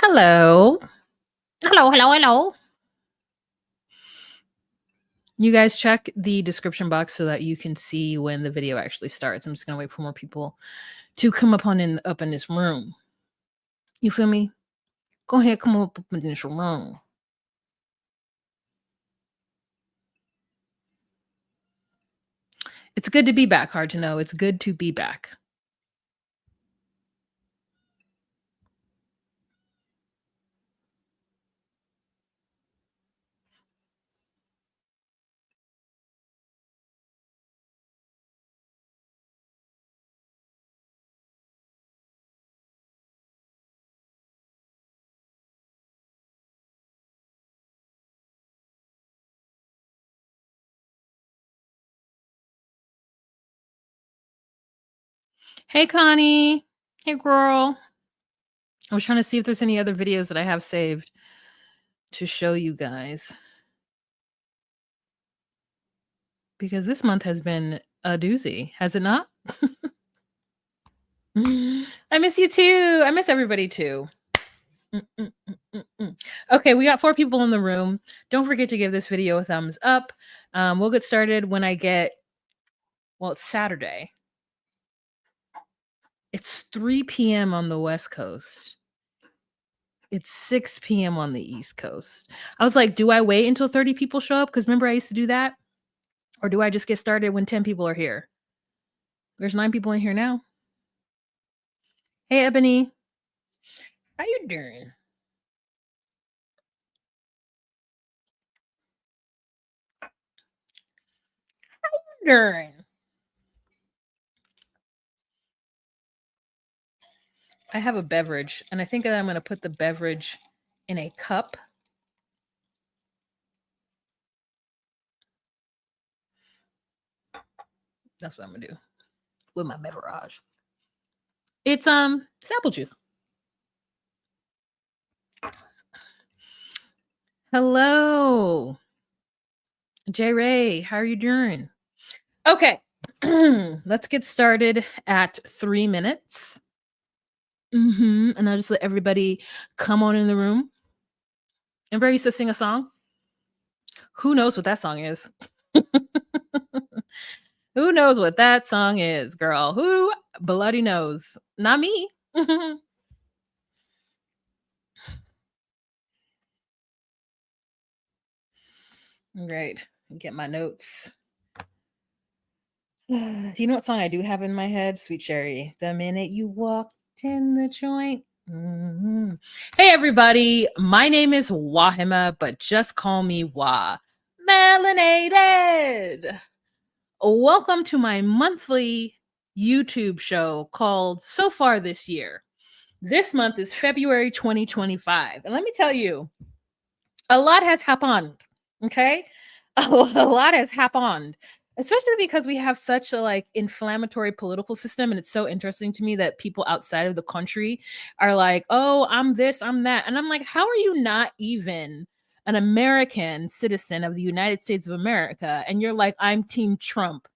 Hello. Hello. You guys check the description box so that you can see when the video actually starts. I'm just gonna wait for more people to come up in this room. You feel me? Go ahead, come up in this room. It's good to be back. Hard to know. It's good to be back. Hey, Connie. Hey, girl. I was trying to see if there's any other videos that I have saved to show you guys. Because this month has been a doozy, has it not? I miss you too. I miss everybody too. Okay, we got 4 people in the room. Don't forget to give this video a thumbs up. We'll get started when I get, well, it's Saturday. It's 3 p.m. on the West Coast. It's 6 p.m. on the East Coast. I was like, do I wait until 30 people show up? Because remember, I used to do that. Or do I just get started when 10 people are here? There's 9 people in here now. Hey, Ebony. How you doing? Doing? I have a beverage, and I think that I'm going to put the beverage in a cup. That's what I'm going to do with my beverage. It's apple juice. Hello. J Ray, how are you doing? Okay. Let's get started at 3 minutes. And I'll just let everybody come on in the room. Everybody used to sing a song. Who knows what that song is? Who knows what that song is, girl? Who bloody knows? Not me. Great. Get my notes. You know what song I do have in my head? Sweet Cherry. The minute you walked in the joint. Hey, everybody. My name is Wahima, but just call me Wah. Melanated. Welcome to my monthly YouTube show called So Far This Year. This month is February 2025. And let me tell you, a lot has happened. Okay? A lot has happened. Especially because we have such a inflammatory political system. And it's so interesting to me that people outside of the country are like, oh, I'm this, I'm that. And I'm like, how are you not even an American citizen of the United States of America? And you're like, I'm Team Trump.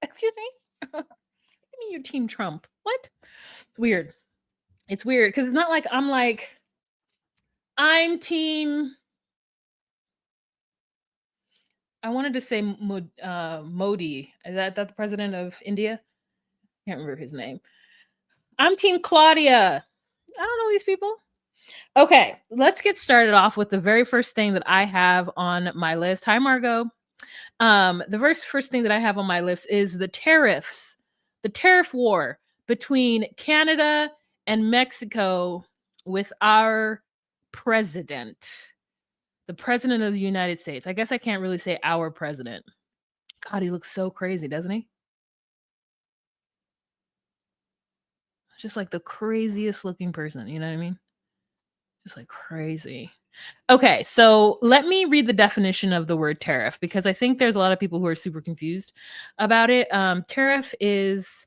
Excuse me? What do you mean you're Team Trump? What? Weird. It's weird because it's not like I'm Team. I wanted to say Modi. Is that the president of India? Can't remember his name. I'm Team Claudia. I don't know these people. Okay, let's get started off with the very first thing that I have on my list. Hi, Margot. The very first thing that I have on my list is the tariffs, the tariff war between Canada and Mexico with our president, the president of the United States. I guess I can't really say our president. God, he looks so crazy, doesn't he? Just like the craziest looking person, you know what I mean? Just like crazy. Okay, so let me read the definition of the word tariff because I think there's a lot of people who are super confused about it. Tariff is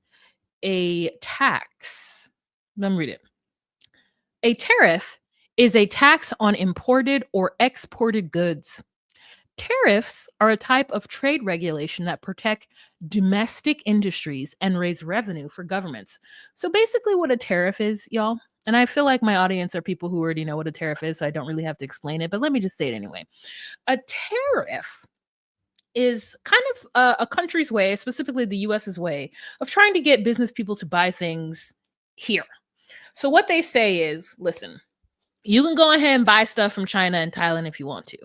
a tax. Let me read it. A tariff is a tax on imported or exported goods. Tariffs are a type of trade regulation that protect domestic industries and raise revenue for governments. So basically, what a tariff is, y'all, and I feel like my audience are people who already know what a tariff is, so I don't really have to explain it, but let me just say it anyway. A tariff is kind of a country's way, specifically the US's way, of trying to get business people to buy things here. So what they say is, listen, you can go ahead and buy stuff from China and Thailand if you want to,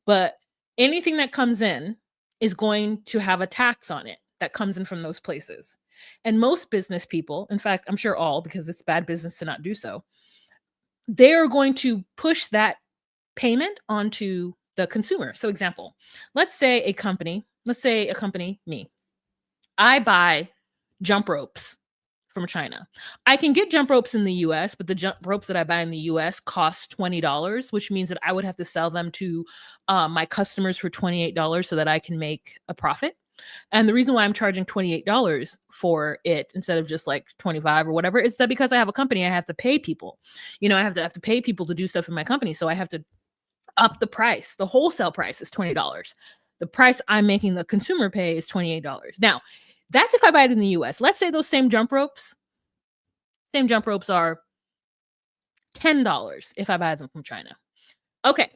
but anything that comes in is going to have a tax on it that comes in from those places. And most business people, in fact, I'm sure all, because it's bad business to not do so, they are going to push that payment onto the consumer. So example, let's say a company, me, I buy jump ropes from China. I can get jump ropes in the US, but the jump ropes that I buy in the US cost $20, which means that I would have to sell them to my customers for $28 so that I can make a profit. And the reason why I'm charging $28 for it instead of just like 25 or whatever is that because I have a company, I have to pay people. I have to pay people to do stuff in my company. So I have to up the price. The wholesale price is $20. The price I'm making the consumer pay is $28. Now, that's if I buy it in the US. Let's say those same jump ropes are $10 if I buy them from China. Okay.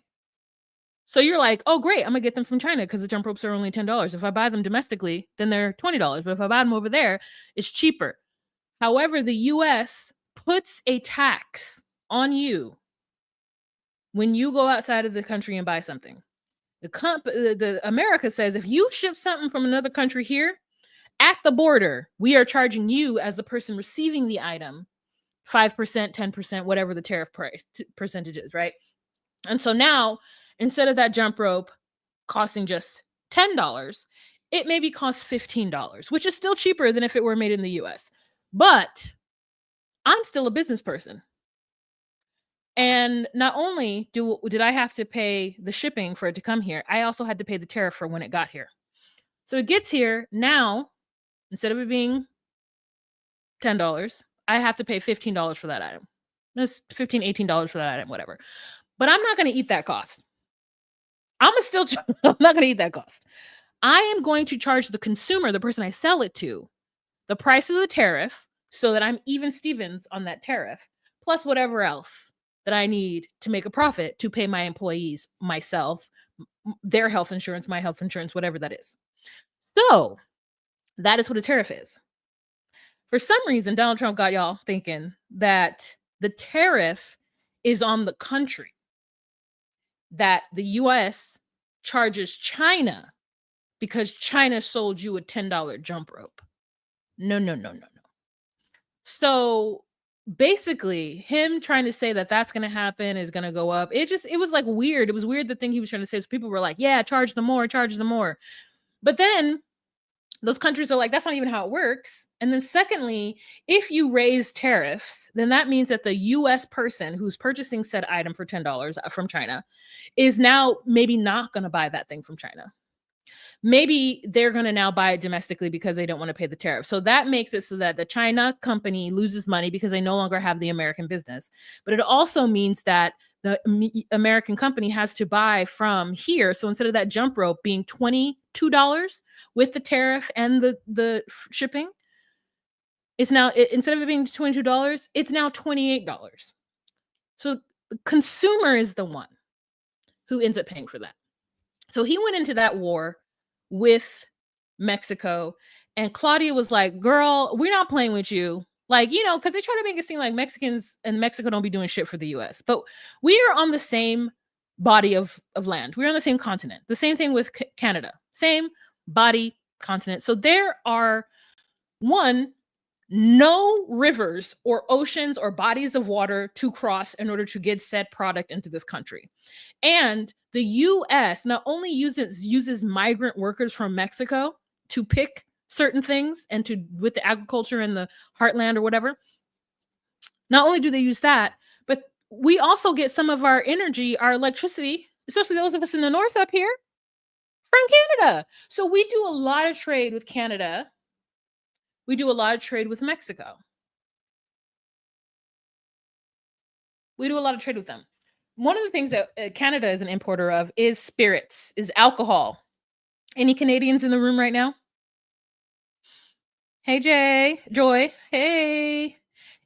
So you're like, oh, great, I'm gonna get them from China because the jump ropes are only $10. If I buy them domestically, then they're $20. But if I buy them over there, it's cheaper. However, the US puts a tax on when you go outside of the country and buy something. The America says if you ship something from another country here, at the border, we are charging you as the person receiving the item 5%, 10%, whatever the tariff price percentage is, right? And so now, instead of that jump rope costing just $10, it maybe costs $15, which is still cheaper than if it were made in the US. But I'm still a business person. And not only did I have to pay the shipping for it to come here, I also had to pay the tariff for when it got here. So it gets here now, instead of it being $10, I have to pay $15 for that item. That's $15, $18 for that item, whatever. But I'm not going to eat that cost. I'm not going to eat that cost. I am going to charge the consumer, the person I sell it to, the price of the tariff so that I'm even Stevens on that tariff, plus whatever else that I need to make a profit to pay my employees, myself, their health insurance, my health insurance, whatever that is. So that is what a tariff is. For some reason, Donald Trump got y'all thinking that the tariff is on the country, that the US charges China because China sold you a $10 jump rope. No. So basically, him trying to say that that's going to happen is going to go up. It was like weird. It was weird the thing he was trying to say. So people were like, yeah, charge them more. But then those countries are like, that's not even how it works. And then secondly, if you raise tariffs, then that means that the US person who's purchasing said item for $10 from China is now maybe not going to buy that thing from China. Maybe they're going to now buy it domestically because they don't want to pay the tariff. So that makes it so that the China company loses money because they no longer have the American business. But it also means that the American company has to buy from here. So instead of that jump rope being $22 with the tariff and the shipping, it's now, instead of it being $22, it's now $28. So the consumer is the one who ends up paying for that. So he went into that war with Mexico, and Claudia was like, girl, we're not playing with you. Like, because they try to make it seem like Mexicans and Mexico don't be doing shit for the US. But we are on the same body of land. We're on the same continent. The same thing with Canada. Same body, continent. So there are, no rivers or oceans or bodies of water to cross in order to get said product into this country. And the US not only uses migrant workers from Mexico to pick certain things and to with the agriculture in the heartland or whatever. Not only do they use that, but we also get some of our energy, our electricity, especially those of us in the north up here, from Canada. So we do a lot of trade with Canada. We do a lot of trade with Mexico. We do a lot of trade with them. one of the things that Canada is an importer of is spirits, is alcohol. Any Canadians in the room right now? Hey, Joy. Hey.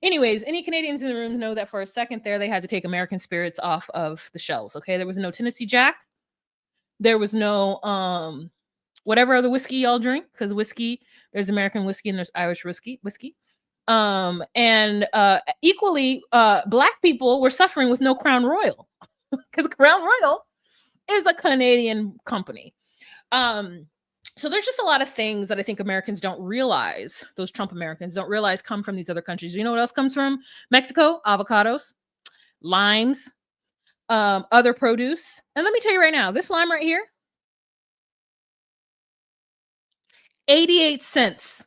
Anyways, any Canadians in the room know that for a second there, they had to take American spirits off of the shelves. Okay. There was no Tennessee Jack. There was no whatever other whiskey y'all drink, because whiskey, there's American whiskey and there's Irish whiskey. And equally, black people were suffering with no Crown Royal, because Crown Royal is a Canadian company. So there's just a lot of things that I think Americans don't realize, those Trump Americans don't realize, come from these other countries. You know what else comes from Mexico? Avocados, limes, other produce. And let me tell you right now, this lime right here, 88 cents.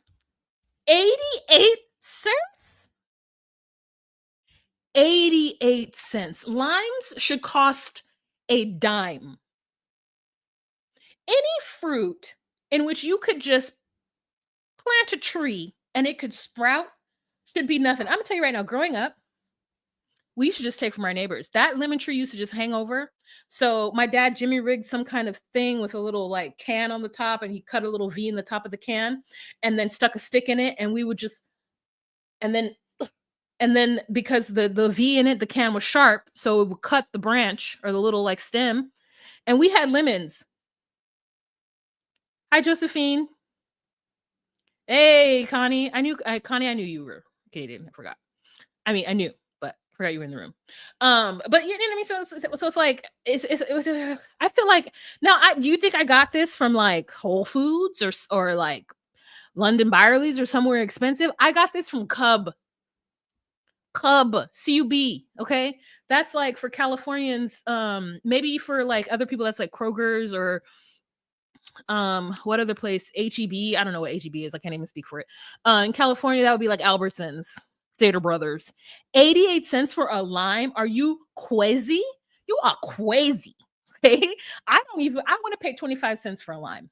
88 cents? 88 cents. Limes should cost a dime. Any fruit in which you could just plant a tree and it could sprout should be nothing. I'm gonna tell you right now, growing up, we used to just take from our neighbors. That lemon tree used to just hang over. So my dad Jimmy rigged some kind of thing with a little like can on the top, and he cut a little V in the top of the can and then stuck a stick in it, and we would just and then because the V in it, the can was sharp, so it would cut the branch or the little like stem, and we had lemons. Hi, Josephine. Hey, Connie. Connie, I knew you were Canadian. I forgot. I mean, I knew, but I forgot you were in the room. But you know what I mean? So it's like, it was, I feel like, now, do you think I got this from like Whole Foods or like London Byerly's or somewhere expensive? I got this from Cub, C-U-B, okay? That's like for Californians, maybe for like other people, that's like Kroger's or what other place? HEB. I don't know what HEB is. I can't even speak for it. In California, that would be like Albertsons, Stater Brothers. 88 cents for a lime. Are you crazy? You are crazy. Okay. I want to pay 25 cents for a lime.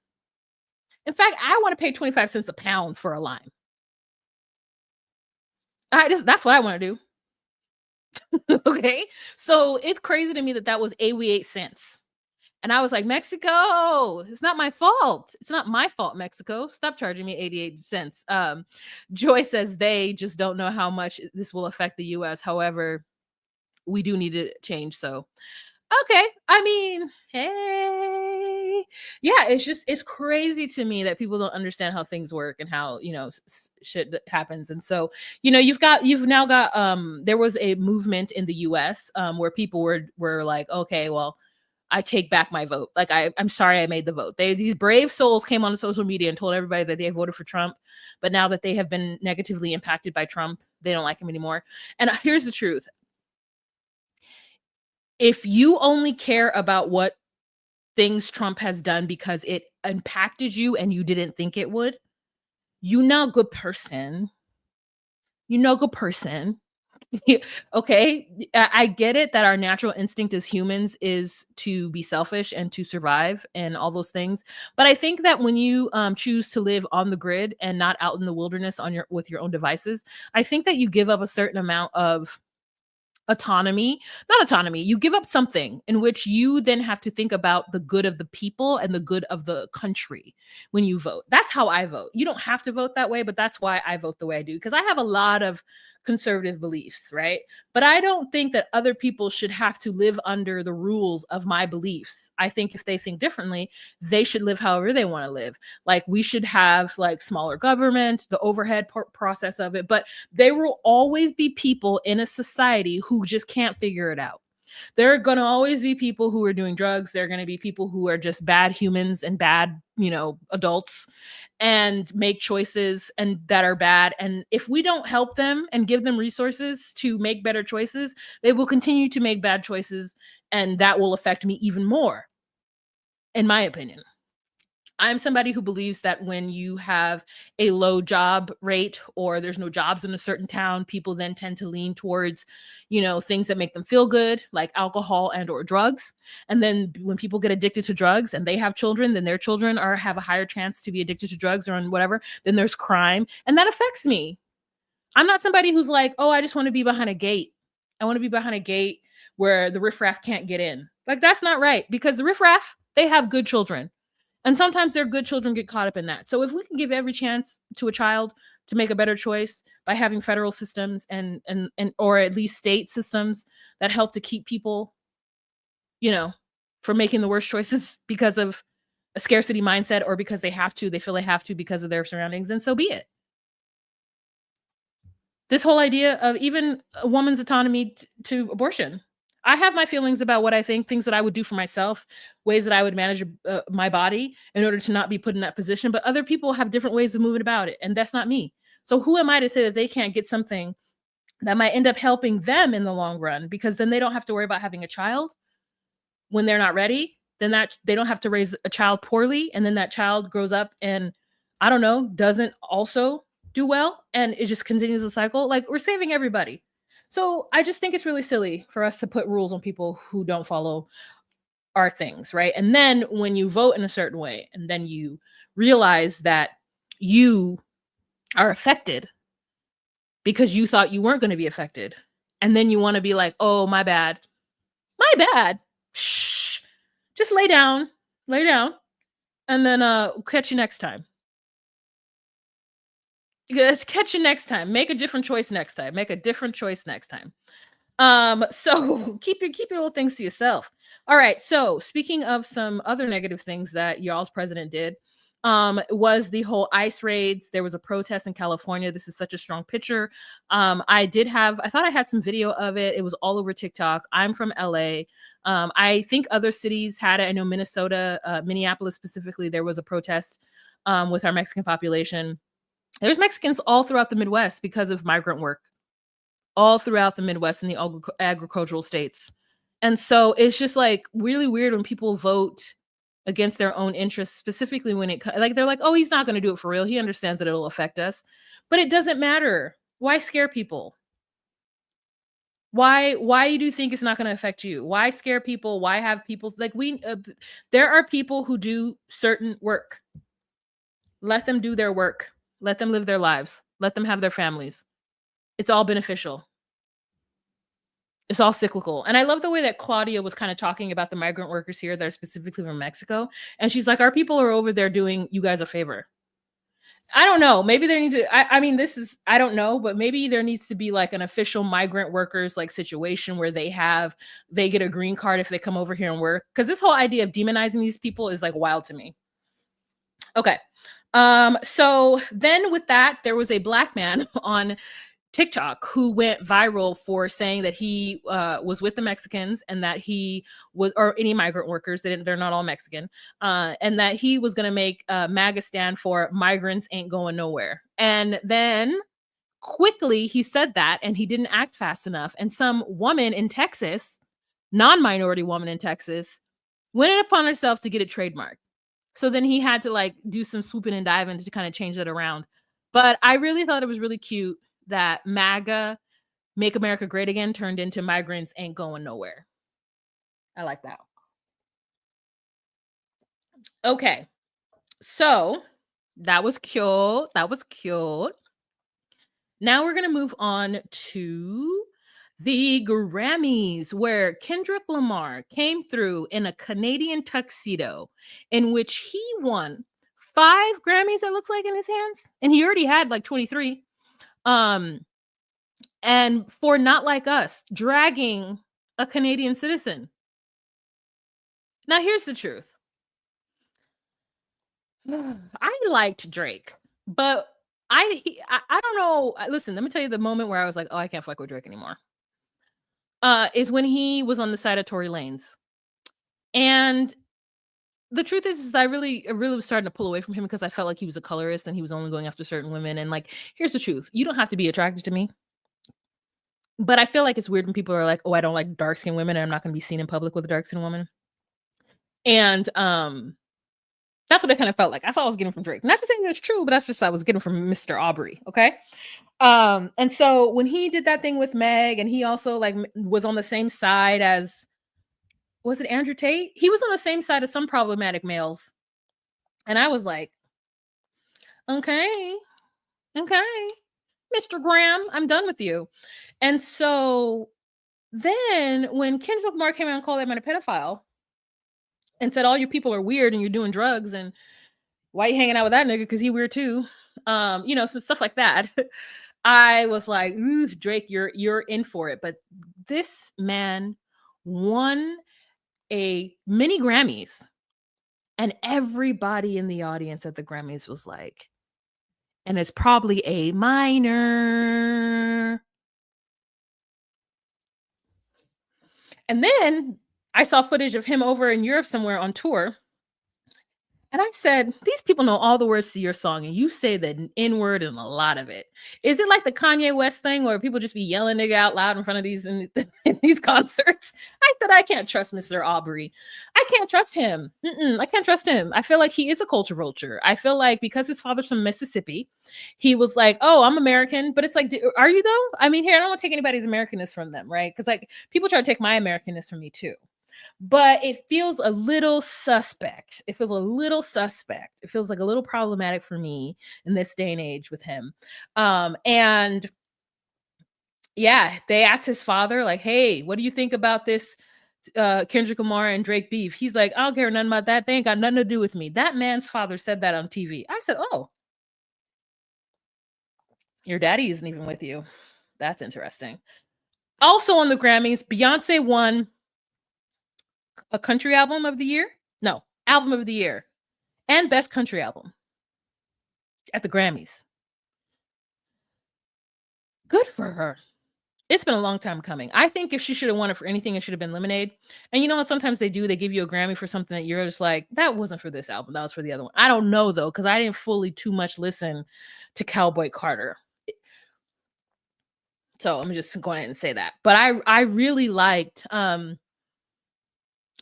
In fact, I want to pay 25 cents a pound for a lime. That's what I want to do. Okay. So it's crazy to me that was 88 cents. And I was like, Mexico, it's not my fault. It's not my fault, Mexico. Stop charging me 88 cents. Joy says they just don't know how much this will affect the US. However, we do need to change. So, okay. I mean, hey. Yeah, it's crazy to me that people don't understand how things work and how, shit happens. And so, you've now got, there was a movement in the US where people were like, okay, well, I take back my vote. Like, I'm sorry I made the vote. These brave souls came on social media and told everybody that they voted for Trump. But now that they have been negatively impacted by Trump, they don't like him anymore. And here's the truth. If you only care about what things Trump has done because it impacted you and you didn't think it would, you're not a good person. You're not a good person. Okay, I get it that our natural instinct as humans is to be selfish and to survive and all those things, but I think that when you choose to live on the grid and not out in the wilderness with your own devices, I think that you give up a certain amount of you give up something in which you then have to think about the good of the people and the good of the country when you vote. That's how I vote. You don't have to vote that way, but that's why I vote the way I do, because I have a lot of conservative beliefs, right? But I don't think that other people should have to live under the rules of my beliefs. I think if they think differently, they should live however they want to live. Like, we should have like smaller government, the overhead process of it, but there will always be people in a society who just can't figure it out. There are going to always be people who are doing drugs. There are going to be people who are just bad humans and bad, adults, and make choices and that are bad. And if we don't help them and give them resources to make better choices, they will continue to make bad choices. And that will affect me even more, in my opinion. I'm somebody who believes that when you have a low job rate or there's no jobs in a certain town, people then tend to lean towards, things that make them feel good, like alcohol and or drugs. And then when people get addicted to drugs and they have children, then their children have a higher chance to be addicted to drugs or on whatever. Then there's crime. And that affects me. I'm not somebody who's like, oh, I just want to be behind a gate. I want to be behind a gate where the riffraff can't get in. Like, that's not right, because the riffraff, they have good children. And sometimes their good children get caught up in that. So if we can give every chance to a child to make a better choice by having federal systems and or at least state systems that help to keep people, you know, from making the worst choices because of a scarcity mindset, or because they feel they have to because of their surroundings, then so be it. This whole idea of even a woman's autonomy to abortion. I have my feelings about what I think, things that I would do for myself, ways that I would manage my body in order to not be put in that position. But other people have different ways of moving about it, and that's not me. So who am I to say that they can't get something that might end up helping them in the long run? Because then they don't have to worry about having a child when they're not ready. Then that they don't have to raise a child poorly, and then that child grows up and, I don't know, doesn't also do well, and it just continues the cycle. Like, we're saving everybody. So I just think it's really silly for us to put rules on people who don't follow our things, right? And then when you vote in a certain way, and then you realize that you are affected because you thought you weren't going to be affected, and then you want to be like, oh, my bad, shh, just lay down, and then catch you next time. Let's catch you next time. Make a different choice next time. So keep your little things to yourself. All right. So speaking of some other negative things that y'all's president did, was the whole ICE raids. There was a protest in California. This is such a strong picture. I thought I had some video of it. It was all over TikTok. I'm from LA. I think other cities had it. I know Minnesota, Minneapolis specifically, there was a protest with our Mexican population. There's Mexicans all throughout the Midwest because of migrant work, all throughout the Midwest and the agricultural states. And so it's just like really weird when people vote against their own interests, specifically when like they're like, oh, he's not going to do it for real. He understands that it'll affect us, but it doesn't matter. Why scare people? Why do you think it's not going to affect you? Why scare people? Why have people like there are people who do certain work. Let them do their work. Let them live their lives. Let them have their families. It's all beneficial. It's all cyclical. And I love the way that Claudia was kind of talking about the migrant workers here that are specifically from Mexico. And she's like, our people are over there doing you guys a favor. I don't know. Maybe there need to, I don't know, but maybe there needs to be like an official migrant workers like situation where they get a green card if they come over here and work. Because this whole idea of demonizing these people is like wild to me. Okay. So then with that, there was a black man on TikTok who went viral for saying that he was with the Mexicans, and that he was, or any migrant workers, they're not all Mexican, and that he was going to make MAGA stand for migrants ain't going nowhere. And then quickly he said that, and he didn't act fast enough. And some woman in Texas, non-minority woman in Texas, went it upon herself to get it trademarked. So then he had to like do some swooping and diving to kind of change that around. But I really thought it was really cute that MAGA, Make America Great Again, turned into migrants ain't going nowhere. I like that. Okay. So that was cute. Now we're going to move on to the Grammys, where Kendrick Lamar came through in a Canadian tuxedo in which he won 5 Grammys, it looks like, in his hands. And he already had like 23. And for Not Like Us, dragging a Canadian citizen. Now, here's the truth. I liked Drake, but I don't know. Listen, let me tell you the moment where I was like, oh, I can't fuck with Drake anymore. Is when he was on the side of Tory Lanez. And the truth is I really was starting to pull away from him because I felt like he was a colorist and he was only going after certain women. And like, here's the truth. You don't have to be attracted to me. But I feel like it's weird when people are like, oh, I don't like dark-skinned women and I'm not going to be seen in public with a dark-skinned woman. And that's what I kind of felt like. That's all I was getting from Drake. Not to say that it's true, but that's just what I was getting from Mr. Aubrey. Okay. And so when he did that thing with Meg, and he also like was on the same side as, was it Andrew Tate? He was on the same side as some problematic males. And I was like, okay, Mr. Graham, I'm done with you. And so Then when Kendrick Lamar came out and called that man a pedophile and said all your people are weird and you're doing drugs and why you hanging out with that nigga because he weird too, so stuff like that. I was like, ooh, Drake, you're in for it. But this man won a mini Grammys, and everybody in the audience at the Grammys was like, and it's probably a minor. And then I saw footage of him over in Europe somewhere on tour. And I said, these people know all the words to your song, and you say the N word in a lot of it. Is it like the Kanye West thing where people just be yelling nigga out loud in front of these in these concerts? I said, I can't trust Mr. Aubrey. I can't trust him. I can't trust him. I feel like he is a culture vulture. I feel like because his father's from Mississippi, he was like, oh, I'm American. But it's like, are you though? I mean, here, I don't want to take anybody's Americanness from them, right? Because like people try to take my Americanness from me too. But it feels a little suspect. It feels a little suspect. It feels like a little problematic for me in this day and age with him. And yeah, they asked his father, like, hey, what do you think about this Kendrick Lamar and Drake beef? He's like, I don't care nothing about that. They ain't got nothing to do with me. That man's father said that on TV. I said, oh, your daddy isn't even with you. That's interesting. Also on the Grammys, Beyonce won a country album of the year. No, album of the year and best country album at the Grammys. Good for her. It's been a long time coming. I think if she should have won it for anything, it should have been Lemonade. And you know what? Sometimes they do. They give you a Grammy for something that you're just like, that wasn't for this album. That was for the other one. I don't know, though, because I didn't fully too much listen to Cowboy Carter. So I'm just going ahead and say that. But I really liked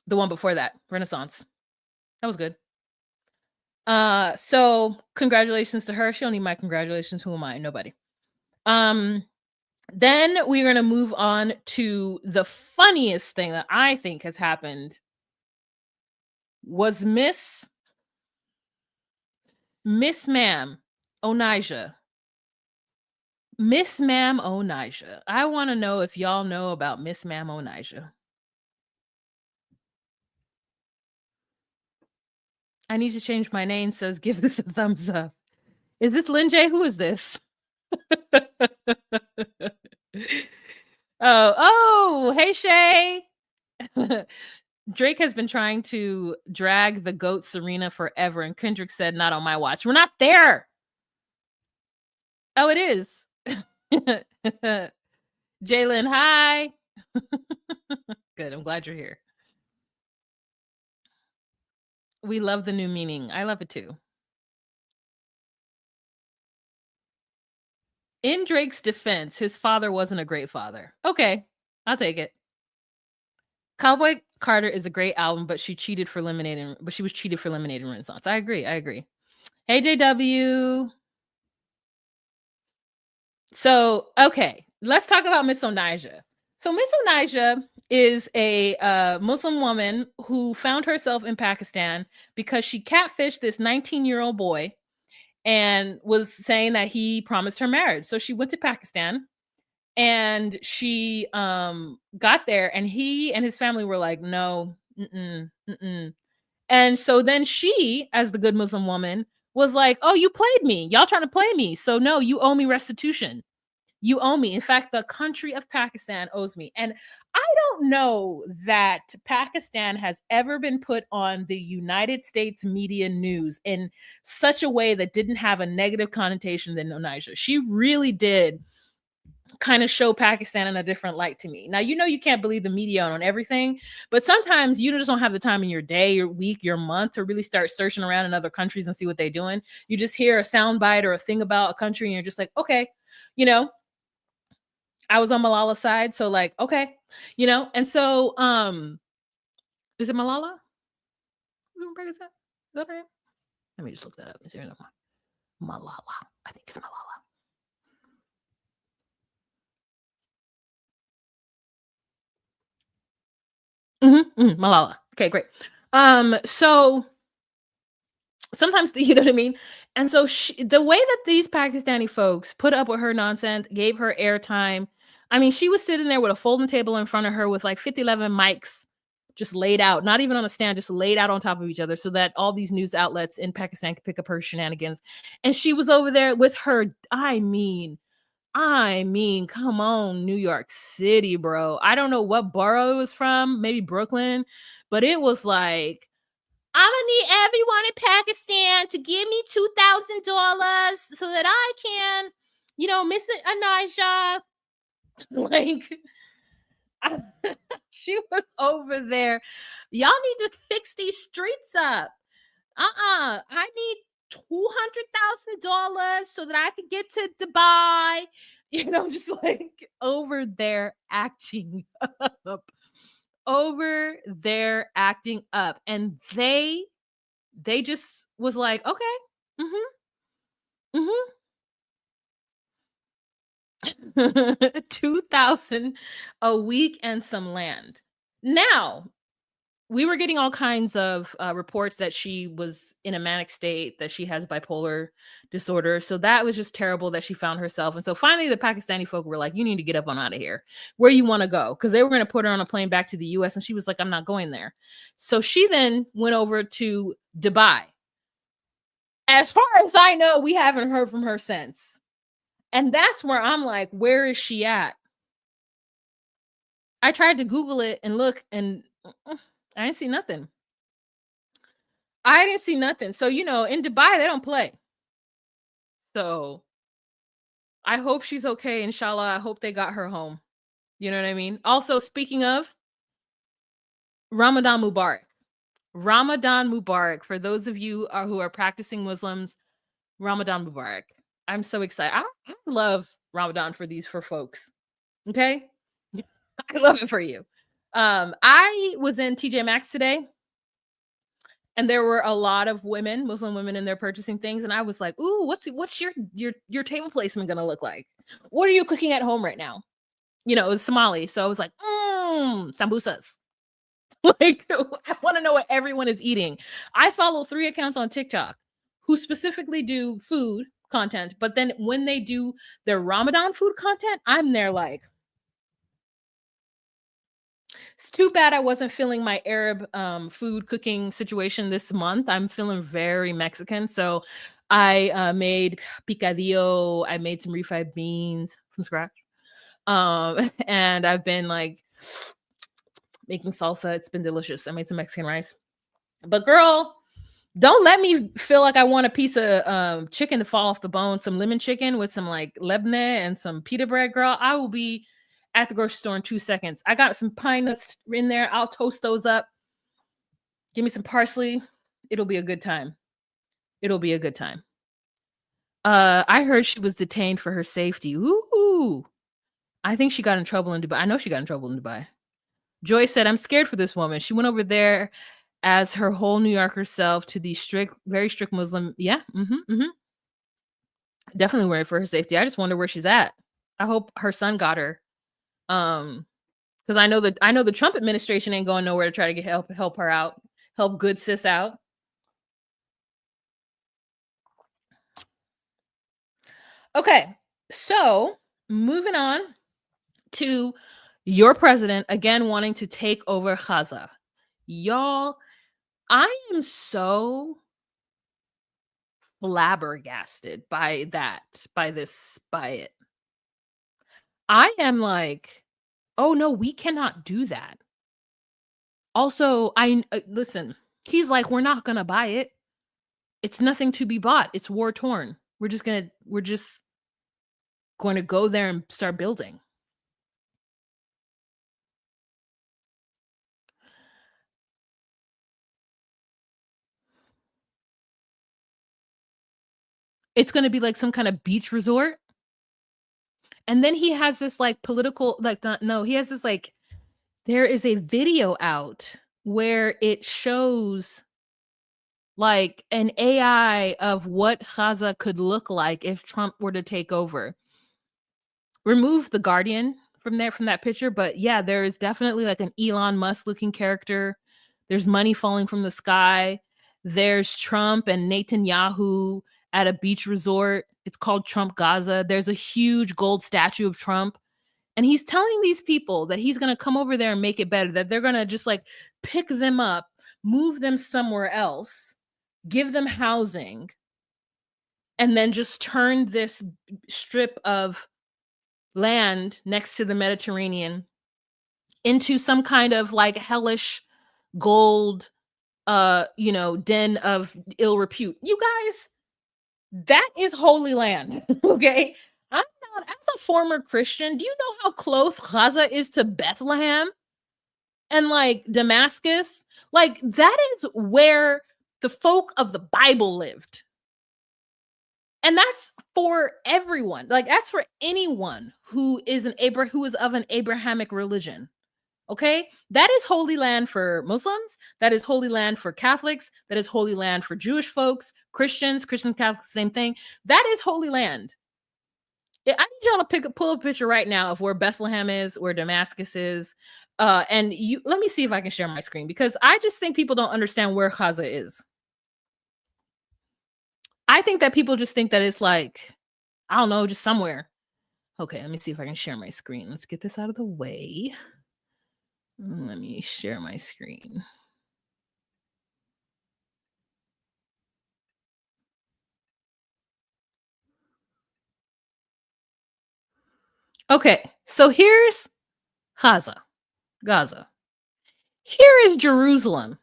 the one before that, Renaissance. That was good. So congratulations to her. She don't need my congratulations. Who am I? Nobody. Then we're gonna move on to the funniest thing that I think has happened was Miss Ma'am Onajah. Miss Ma'am Onajah. I want to know if y'all know about Miss Ma'am Onajah. I need to change my name, says give this a thumbs up. Is this Lynn J? Who is this? oh, hey Shay. Drake has been trying to drag the GOAT Serena forever, and Kendrick said, not on my watch. We're not there. Oh, it is. Jalen, hi. Good. I'm glad you're here. We love the new meaning. I love it too. In Drake's defense, his father wasn't a great father. Okay, I'll take it. Cowboy Carter is a great album, but she was cheated for Lemonade and Renaissance. I agree. Hey, JW. So, okay, let's talk about Miss Onajah. So Miss Onajah is a Muslim woman who found herself in Pakistan because she catfished this 19-year-old boy and was saying that he promised her marriage. So she went to Pakistan and she got there, and he and his family were like, no, And so then she, as the good Muslim woman, was like, oh, you played me. Y'all trying to play me. So no, you owe me restitution. You owe me. In fact, the country of Pakistan owes me. And I don't know that Pakistan has ever been put on the United States media news in such a way that didn't have a negative connotation than Onajah. She really did kind of show Pakistan in a different light to me. Now, you can't believe the media on everything, but sometimes you just don't have the time in your day, your week, your month to really start searching around in other countries and see what they're doing. You just hear a soundbite or a thing about a country and you're just like, okay, I was on Malala's side, so like, okay, and so is it Malala? Is that her name? Let me just look that up. Is there another one? Malala. I think it's Malala. Malala. Okay, great. So sometimes you know what I mean? And so the way that these Pakistani folks put up with her nonsense, gave her airtime, I mean, she was sitting there with a folding table in front of her with like 5011 mics just laid out, not even on a stand, just laid out on top of each other so that all these news outlets in Pakistan could pick up her shenanigans. And she was over there with her, I mean, come on, New York City, bro. I don't know what borough it was from, maybe Brooklyn, but it was like, I'm gonna need everyone in Pakistan to give me $2,000 so that I can, Miss Onajah, like, she was over there. Y'all need to fix these streets up. I need $200,000 so that I could get to Dubai. Just like over there acting up. Over there acting up. And they just was like, okay. Mm-hmm. 2,000 a week and some land. Now, we were getting all kinds of reports that she was in a manic state, that she has bipolar disorder. So that was just terrible that she found herself. And so finally, the Pakistani folk were like, you need to get up on out of here. Where you want to go? Because they were going to put her on a plane back to the US. And she was like, I'm not going there. So she then went over to Dubai. As far as I know, we haven't heard from her since. And that's where I'm like, where is she at? I tried to Google it and look, and I didn't see nothing. So, in Dubai, they don't play. So I hope she's okay. Inshallah. I hope they got her home. You know what I mean? Also, speaking of Ramadan Mubarak. Ramadan Mubarak. For those of you who are practicing Muslims, Ramadan Mubarak. I'm so excited. I love Ramadan for folks. Okay? I love it for you. I was in TJ Maxx today, and there were a lot of Muslim women in there purchasing things, and I was like, "Ooh, what's your table placement gonna look like? What are you cooking at home right now?" It was Somali, so I was like, sambusas." Like, I want to know what everyone is eating. I follow 3 accounts on TikTok who specifically do food content, but then when they do their Ramadan food content, I'm there like, it's too bad I wasn't feeling my Arab food cooking situation this month. I'm feeling very Mexican. So I made picadillo. I made some refried beans from scratch. And I've been like making salsa. It's been delicious. I made some Mexican rice. But girl, don't let me feel like I want a piece of chicken to fall off the bone. Some lemon chicken with some like lebne and some pita bread, girl. I will be at the grocery store in 2 seconds. I got some pine nuts in there. I'll toast those up. Give me some parsley. It'll be a good time. It'll be a good time. I heard she was detained for her safety. Ooh. I think she got in trouble in Dubai. I know she got in trouble in Dubai. Joy said, I'm scared for this woman. She went over there as her whole New Yorker self to the very strict Muslim. Yeah. Definitely worried for her safety. I just wonder where she's at. I hope her son got her. Because I know the Trump administration ain't going nowhere to try to get help her out, help good sis out. Okay, so moving on to your president again wanting to take over Gaza. Y'all, I am so flabbergasted by it. I am like, oh no, we cannot do that. Also, listen, he's like, we're not gonna buy it. It's nothing to be bought. It's war torn. We're just going to go there and start building. It's going to be like some kind of beach resort. And then he has this like political, he has this like, there is a video out where it shows like an AI of what Gaza could look like if Trump were to take over. Remove the Guardian from that picture, but yeah, there is definitely like an Elon Musk looking character. There's money falling from the sky. There's Trump and Netanyahu at a beach resort. It's called Trump Gaza. There's a huge gold statue of Trump And he's telling these people that he's going to come over there and make it better, that they're going to just like pick them up, move them somewhere else, give them housing, and then just turn this strip of land next to the Mediterranean into some kind of like hellish gold den of ill repute. You guys, that is holy land. Okay. I'm not, as a former Christian, do you know how close Gaza is to Bethlehem and like Damascus? Like, that is where the folk of the Bible lived. And that's for everyone. Like, that's for anyone who is who is of an Abrahamic religion. Okay? That is holy land for Muslims. That is holy land for Catholics. That is holy land for Jewish folks, Christians, Christian Catholics, same thing. That is holy land. I need y'all to pull up a picture right now of where Bethlehem is, where Damascus is. And you let me see if I can share my screen, because I just think people don't understand where Gaza is. I think that people just think that it's like, I don't know, just somewhere. Okay, let me see if I can share my screen. Let's get this out of the way. Let me share my screen. Okay, so here's Gaza. Here is Jerusalem.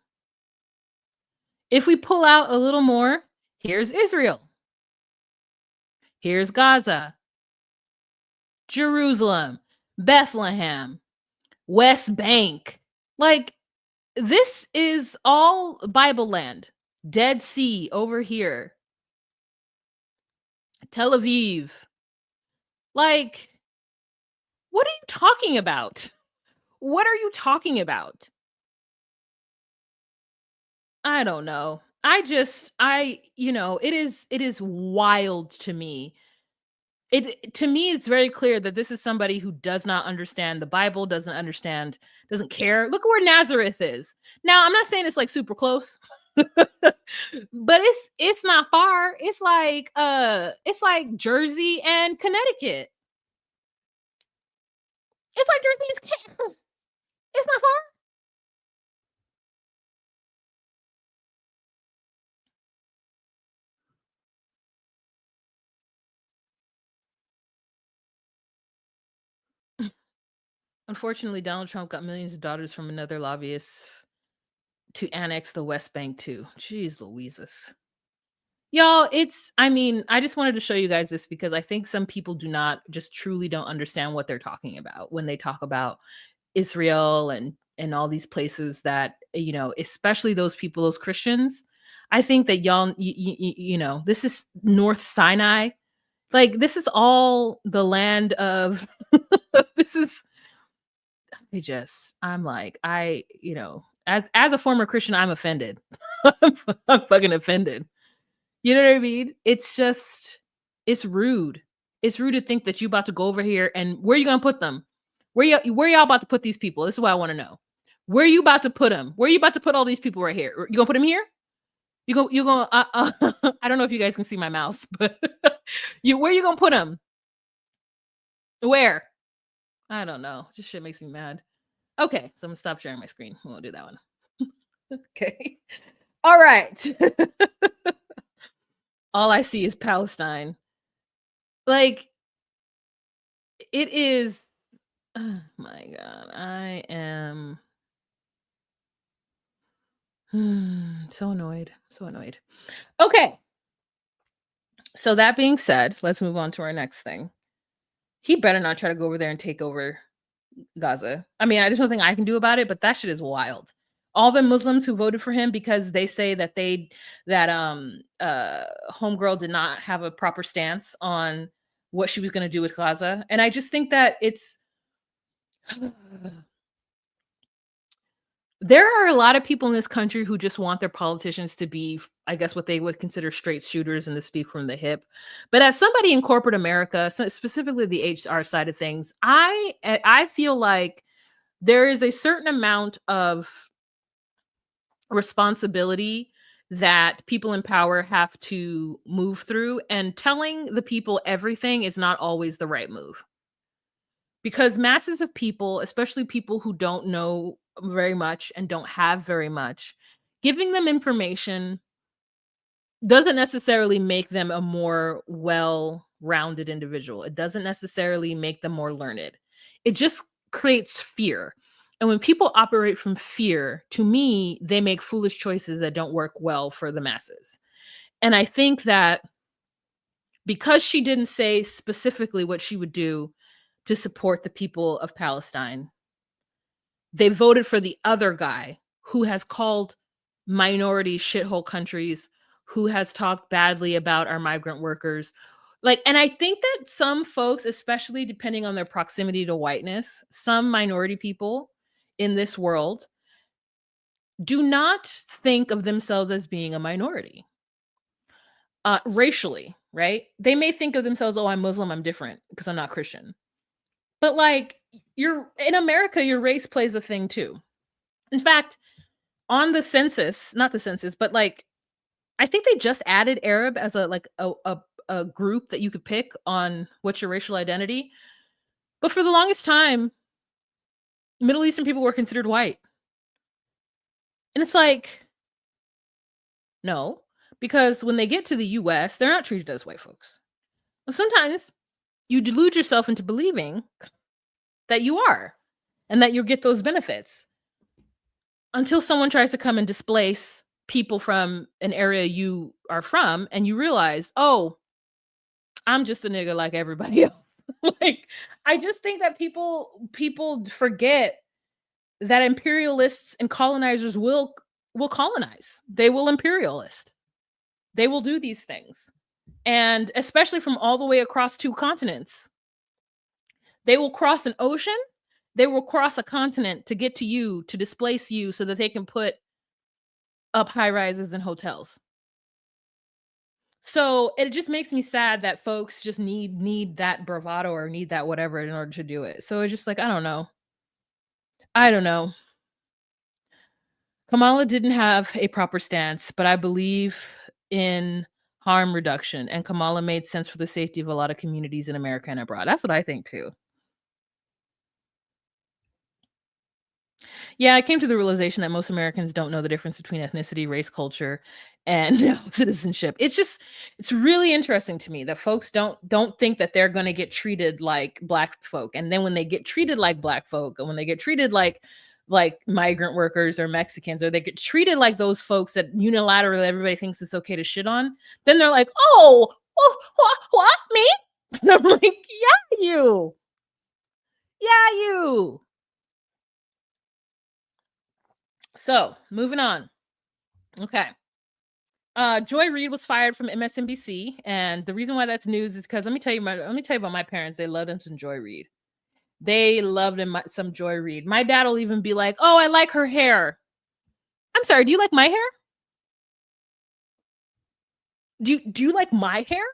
If we pull out a little more, here's Israel. Here's Gaza, Jerusalem, Bethlehem, West Bank. Like, this is all Bible land. Dead Sea over here. Tel Aviv. Like, what are you talking about? What are you talking about? I don't know. It is wild to me. To me, it's very clear that this is somebody who does not understand the Bible, doesn't care. Look at where Nazareth is. Now, I'm not saying it's like super close, but it's not far. It's like Jersey and Connecticut. It's like Jersey and it's not far. Unfortunately, Donald Trump got millions of dollars from another lobbyist to annex the West Bank too. Jeez Louises. Y'all, I just wanted to show you guys this because I think some people truly don't understand what they're talking about when they talk about Israel and all these places that, especially those people, those Christians. I think that y'all, this is North Sinai. Like, this is all the land of, this is, I'm like, as a former Christian, I'm offended. I'm fucking offended. You know what I mean? It's rude. It's rude to think that you about to go over here and where you gonna put them? Where y'all about to put these people? This is what I want to know. Where you about to put them? Where you about to put all these people right here? You gonna put them here? You gonna? I don't know if you guys can see my mouse, but where you gonna put them? Where? I don't know. This shit makes me mad. Okay, so I'm gonna stop sharing my screen. We won't do that one. Okay. All right. All I see is Palestine. Like, it is. Oh my God. I am so annoyed. So annoyed. Okay. So that being said, let's move on to our next thing. He better not try to go over there and take over Gaza. I mean, there's nothing I can do about it, but that shit is wild. All the Muslims who voted for him because they say that homegirl did not have a proper stance on what she was going to do with Gaza. And I just think that there are a lot of people in this country who just want their politicians to be, I guess, what they would consider straight shooters and to speak from the hip. But as somebody in corporate America, specifically the HR side of things, I feel like there is a certain amount of responsibility that people in power have to move through, and telling the people everything is not always the right move. because masses of people, especially people who don't know very much and don't have very much, giving them information doesn't necessarily make them a more well-rounded individual. It doesn't necessarily make them more learned. It just creates fear. And when people operate from fear, to me, they make foolish choices that don't work well for the masses. And I think that because she didn't say specifically what she would do to support the people of Palestine, they voted for the other guy who has called minority shithole countries, who has talked badly about our migrant workers. Like, and I think that some folks, especially depending on their proximity to whiteness, some minority people in this world do not think of themselves as being a minority racially, right? They may think of themselves, oh, I'm Muslim, I'm different because I'm not Christian. But like, you're in America, your race plays a thing too. In fact, on the census, not the census, but like, I think they just added Arab as a group that you could pick on what's your racial identity. But for the longest time, Middle Eastern people were considered white. And it's like, no, because when they get to the US, they're not treated as white folks. Well, sometimes you delude yourself into believing that you are and that you'll get those benefits until someone tries to come and displace people from an area you are from and you realize, oh, I'm just a nigga like everybody else. Like, I just think that people forget that imperialists and colonizers will colonize. They will imperialist. They will do these things. And especially from all the way across 2 continents. They will cross an ocean, they will cross a continent to get to you, to displace you so that they can put up high rises and hotels. So it just makes me sad that folks just need that bravado or need that whatever in order to do it. So it's just like, I don't know. I don't know. Kamala didn't have a proper stance, but I believe in harm reduction, and Kamala made sense for the safety of a lot of communities in America and abroad. That's what I think too. Yeah, I came to the realization that most Americans don't know the difference between ethnicity, race, culture, and citizenship. It's really interesting to me that folks don't think that they're going to get treated like black folk, and then when they get treated like black folk, and when they get treated like migrant workers or Mexicans, or they get treated like those folks that unilaterally everybody thinks it's okay to shit on, then they're like, oh, what me? And I'm like, yeah, you. So moving on. Okay. Joy Reid was fired from MSNBC, and the reason why that's news is because let me tell you about my parents. They loved him some Joy Reid. They loved him some Joy Reid. My dad will even be like, "Oh, I like her hair." I'm sorry, do you like my hair? Do you like my hair?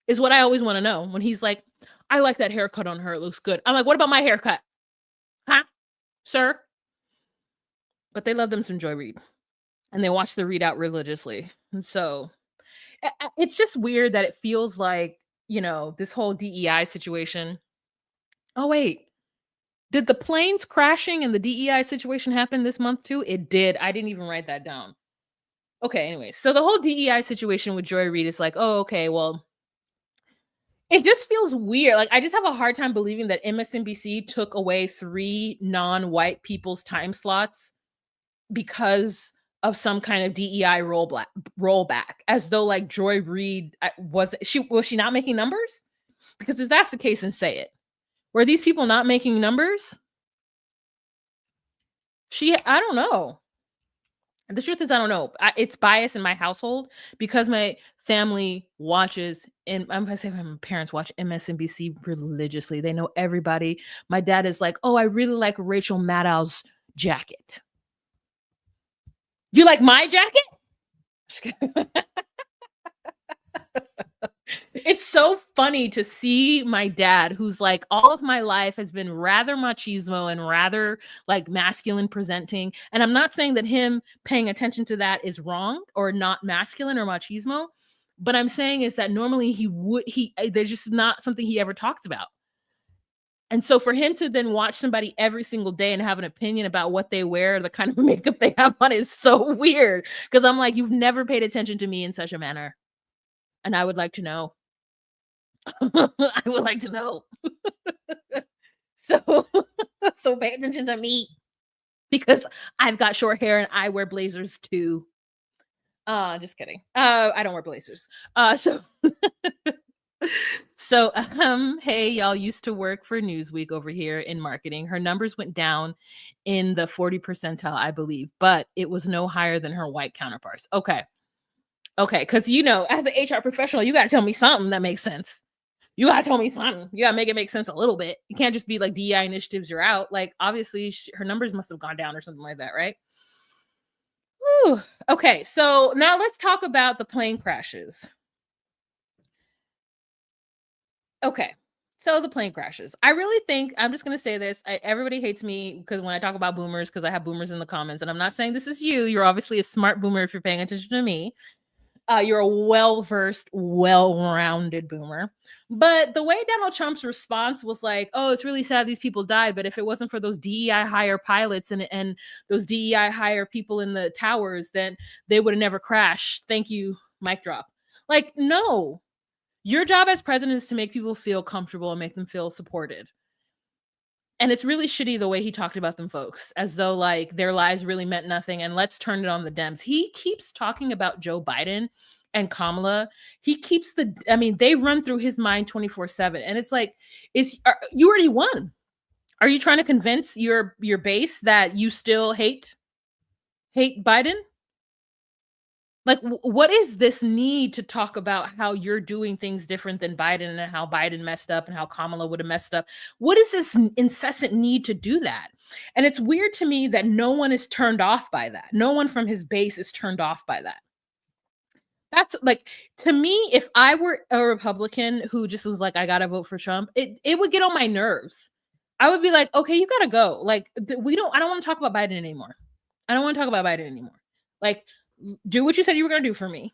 Is what I always want to know. When he's like, "I like that haircut on her. It looks good." I'm like, "What about my haircut? Huh, sir?" But they love them some Joy Reid, and they watch the readout religiously. And so it's just weird that it feels like, this whole DEI situation. Oh, wait. Did the planes crashing and the DEI situation happen this month too? It did. I didn't even write that down. Okay, anyway. So the whole DEI situation with Joy Reid is like, oh, okay, well, it just feels weird. Like, I just have a hard time believing that MSNBC took away 3 non-white people's time slots because of some kind of DEI rollback, as though like Joy Reid was she not making numbers? Because if that's the case, then say it. Were these people not making numbers? I don't know. The truth is, I don't know. It's bias in my household because my family watches, and I'm gonna say my parents watch MSNBC religiously. They know everybody. My dad is like, "Oh, I really like Rachel Maddow's jacket." You like my jacket? It's so funny to see my dad, who's like, all of my life has been rather machismo and rather like masculine presenting. And I'm not saying that him paying attention to that is wrong or not masculine or machismo, but I'm saying is that normally there's just not something he ever talks about. And so for him to then watch somebody every single day and have an opinion about what they wear, the kind of makeup they have on is so weird. Because I'm like, you've never paid attention to me in such a manner. And I would like to know. I would like to know. So so pay attention to me because I've got short hair and I wear blazers too. Just kidding. I don't wear blazers. So hey, y'all used to work for Newsweek over here in marketing. Her numbers went down in the 40 percentile, I believe, but it was no higher than her white counterparts. Okay. Okay. Cause as an HR professional, you gotta tell me something that makes sense. You gotta tell me something. You gotta make it make sense a little bit. You can't just be like DEI initiatives, you're out. Like, obviously, her numbers must have gone down or something like that, right? Whew. Okay, so now let's talk about the plane crashes. Okay, so the plane crashes. I really think I'm just gonna say this. Everybody hates me because when I talk about boomers, because I have boomers in the comments, and I'm not saying this is you. You're obviously a smart boomer if you're paying attention to me. You're a well-versed, well-rounded boomer. But the way Donald Trump's response was like, "Oh, it's really sad these people died, but if it wasn't for those DEI hire pilots and those DEI hire people in the towers, then they would have never crashed. Thank you, mic drop." Like, no. Your job as president is to make people feel comfortable and make them feel supported. And it's really shitty the way he talked about them folks, as though like their lives really meant nothing and let's turn it on the Dems. He keeps talking about Joe Biden and Kamala. They run through his mind 24/7. And it's like, you already won. Are you trying to convince your base that you still hate Biden? Like, what is this need to talk about how you're doing things different than Biden and how Biden messed up and how Kamala would have messed up? What is this incessant need to do that? And it's weird to me that no one is turned off by that. No one from his base is turned off by that. That's like, to me, if I were a Republican who just was like, I gotta vote for Trump, it would get on my nerves. I would be like, okay, you gotta go. Like, I don't want to talk about Biden anymore. I don't want to talk about Biden anymore. Like, do what you said you were going to do for me.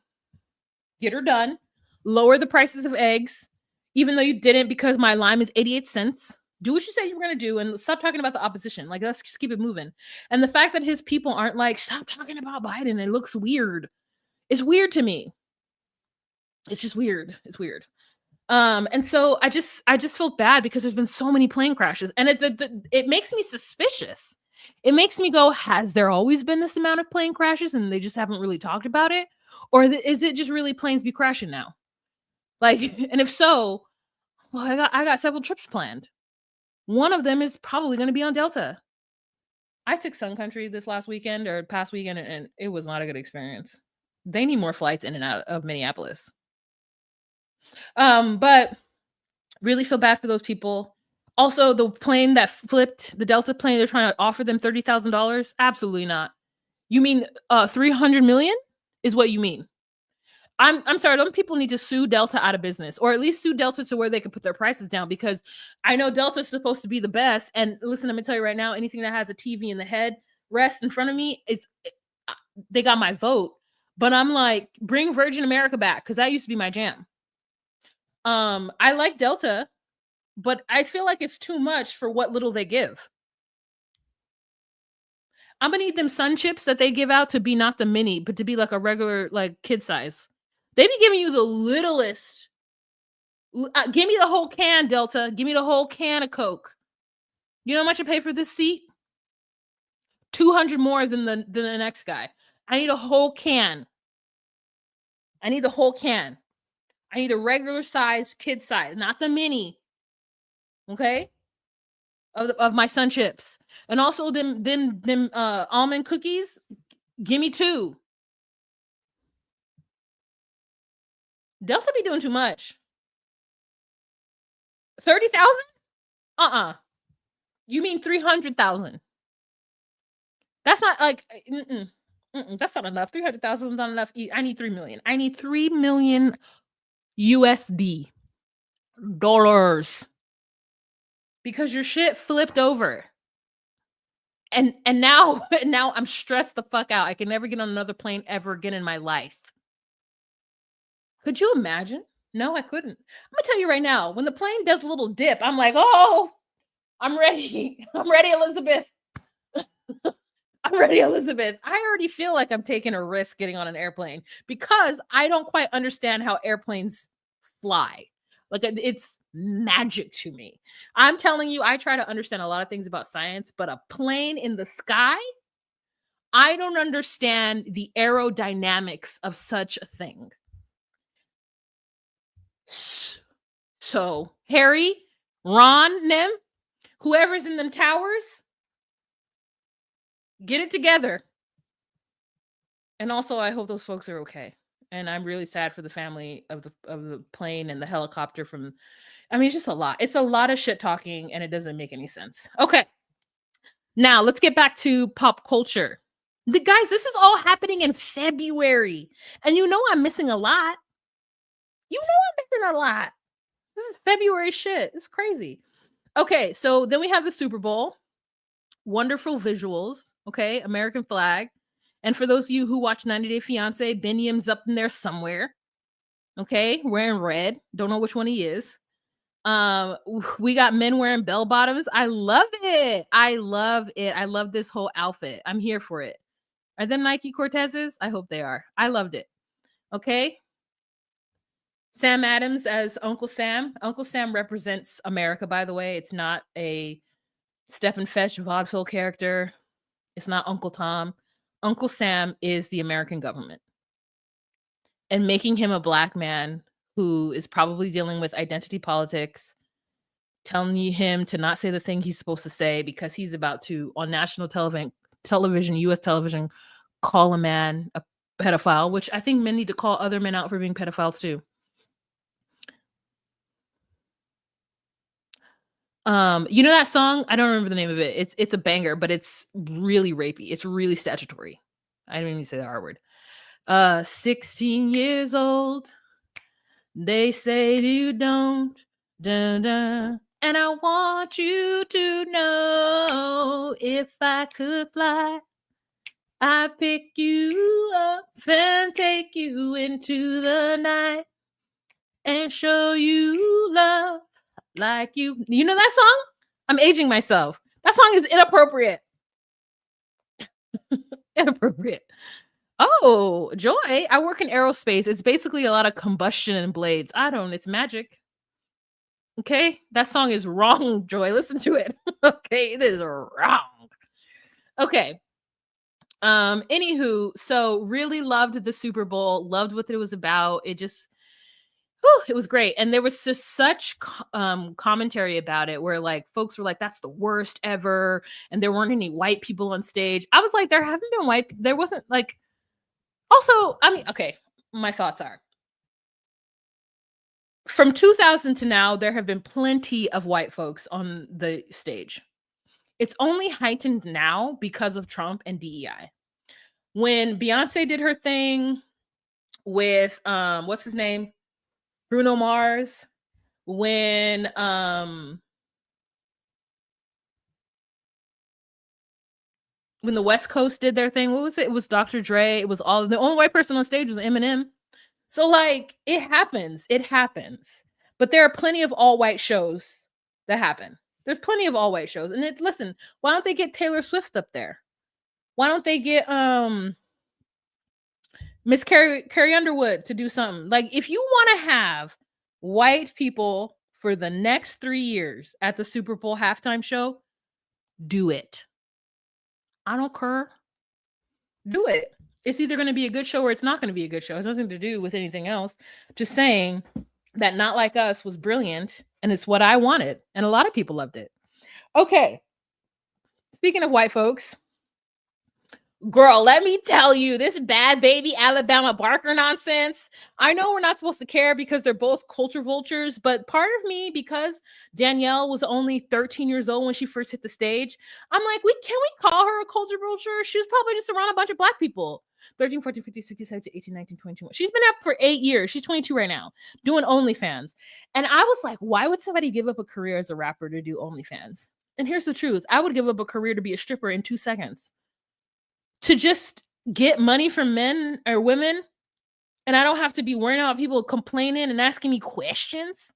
Get her done. Lower the prices of eggs, even though you didn't because my lime is 88 cents. Do what you said you were going to do and stop talking about the opposition. Like, let's just keep it moving. And the fact that his people aren't like, stop talking about Biden. It looks weird. It's weird to me. It's just weird. It's weird. And so I just feel bad because there's been so many plane crashes and it makes me suspicious. It makes me go, has there always been this amount of plane crashes and they just haven't really talked about it? Or is it just really planes be crashing now? Like, and if so, well, I got several trips planned. One of them is probably going to be on Delta. I took Sun Country this last weekend or past weekend, and it was not a good experience. They need more flights in and out of Minneapolis. But really feel bad for those people. Also, the plane that flipped, the Delta plane, they're trying to offer them $30,000. Absolutely not. You mean 300 million is what you mean. I'm sorry, those people need to sue Delta out of business, or at least sue Delta to where they can put their prices down, because I know Delta's supposed to be the best. And listen, I'm gonna tell you right now, anything that has a TV in the head rest in front of me, they got my vote. But I'm like, bring Virgin America back, because that used to be my jam. I like Delta, but I feel like it's too much for what little they give. I'm gonna need them sun chips that they give out to be not the mini, but to be like a regular, like, kid size. They be giving you the littlest. Give me the whole can, Delta. Give me the whole can of Coke. You know how much I pay for this seat? 200 more than the next guy. I need a whole can. I need the whole can. I need a regular size, kid size, not the mini. Okay? Of my sun chips. And also them almond cookies. Give me 2. Delta be doing too much. 30,000? You mean 300,000? That's not like that's not enough. 300,000 is not enough. I need 3 million. I need 3 million USD dollars, because your shit flipped over. And now I'm stressed the fuck out. I can never get on another plane ever again in my life. Could you imagine? No, I couldn't. I'm gonna tell you right now, when the plane does a little dip, I'm like, oh, I'm ready. I'm ready, Elizabeth. I'm ready, Elizabeth. I already feel like I'm taking a risk getting on an airplane because I don't quite understand how airplanes fly. Like it's magic to me. I'm telling you, I try to understand a lot of things about science, but a plane in the sky, I don't understand the aerodynamics of such a thing. So, Harry, Ron, Nim, whoever's in them towers, get it together. And also, I hope those folks are okay. And I'm really sad for the family of the plane and the helicopter from. I mean, it's just a lot. It's a lot of shit talking, and it doesn't make any sense. Okay, now let's get back to pop culture. The guys, this is all happening in February, and you know I'm missing a lot. You know I'm missing a lot. This is February shit. It's crazy. Okay, so then we have the Super Bowl. Wonderful visuals. Okay, American flag. And for those of you who watch 90 Day Fiance, Biniam's up in there somewhere. Okay, wearing red. Don't know which one he is. We got men wearing bell bottoms. I love it. I love it. I love this whole outfit. I'm here for it. Are them Nike Cortezes? I hope they are. I loved it. Okay. Sam Adams as Uncle Sam. Uncle Sam represents America, by the way. It's not a step and fetch vaudeville character. It's not Uncle Tom. Uncle Sam is the American government. And making him a black man who is probably dealing with identity politics, telling him to not say the thing he's supposed to say because he's about to, on national television, US television, call a man a pedophile, which I think men need to call other men out for being pedophiles too. You know that song? I don't remember the name of it. It's a banger, but it's really rapey. It's really statutory. I didn't even say the R word. 16 years old. They say you don't. Dun, dun. And I want you to know if I could fly, I'd pick you up and take you into the night and show you love like you. You know that song? I'm aging myself. That song is inappropriate. Inappropriate. Oh, Joy. I work in aerospace. It's basically a lot of combustion and blades. It's magic. Okay. That song is wrong, Joy. Listen to it. Okay. It is wrong. Okay. Anywho, so really loved the Super Bowl, loved what it was about. It just, it was great. And there was just such commentary about it where like folks were like, that's the worst ever. And there weren't any white people on stage. I was like, there wasn't like, also, I mean, okay, my thoughts are from 2000 to now, there have been plenty of white folks on the stage. It's only heightened now because of Trump and DEI. When Beyonce did her thing with what's his name? Bruno Mars, when the West Coast did their thing, what was it? It was Dr. Dre. It was all the only white person on stage was Eminem. So like it happens. But there are plenty of all white shows that happen. There's plenty of all white shows. And listen, why don't they get Taylor Swift up there? Why don't they get Miss Carrie Underwood to do something? Like if you want to have white people for the next 3 years at the Super Bowl halftime show, do it. I don't care. Do it. It's either going to be a good show or it's not going to be a good show. It has nothing to do with anything else. Just saying that Not Like Us was brilliant and it's what I wanted. And a lot of people loved it. Okay. Speaking of white folks, girl, let me tell you, this Bhad Bhabie Alabama Barker nonsense. I know we're not supposed to care because they're both culture vultures, but part of me, because Danielle was only 13 years old when she first hit the stage, I'm like, can we call her a culture vulture? She was probably just around a bunch of black people. 13, 14, 15, 16, 17, 18, 19, 20, 21. She's been up for 8 years. She's 22 right now, doing OnlyFans. And I was like, why would somebody give up a career as a rapper to do OnlyFans? And here's the truth. I would give up a career to be a stripper in 2 seconds. To just get money from men or women, and I don't have to be worrying about people complaining and asking me questions.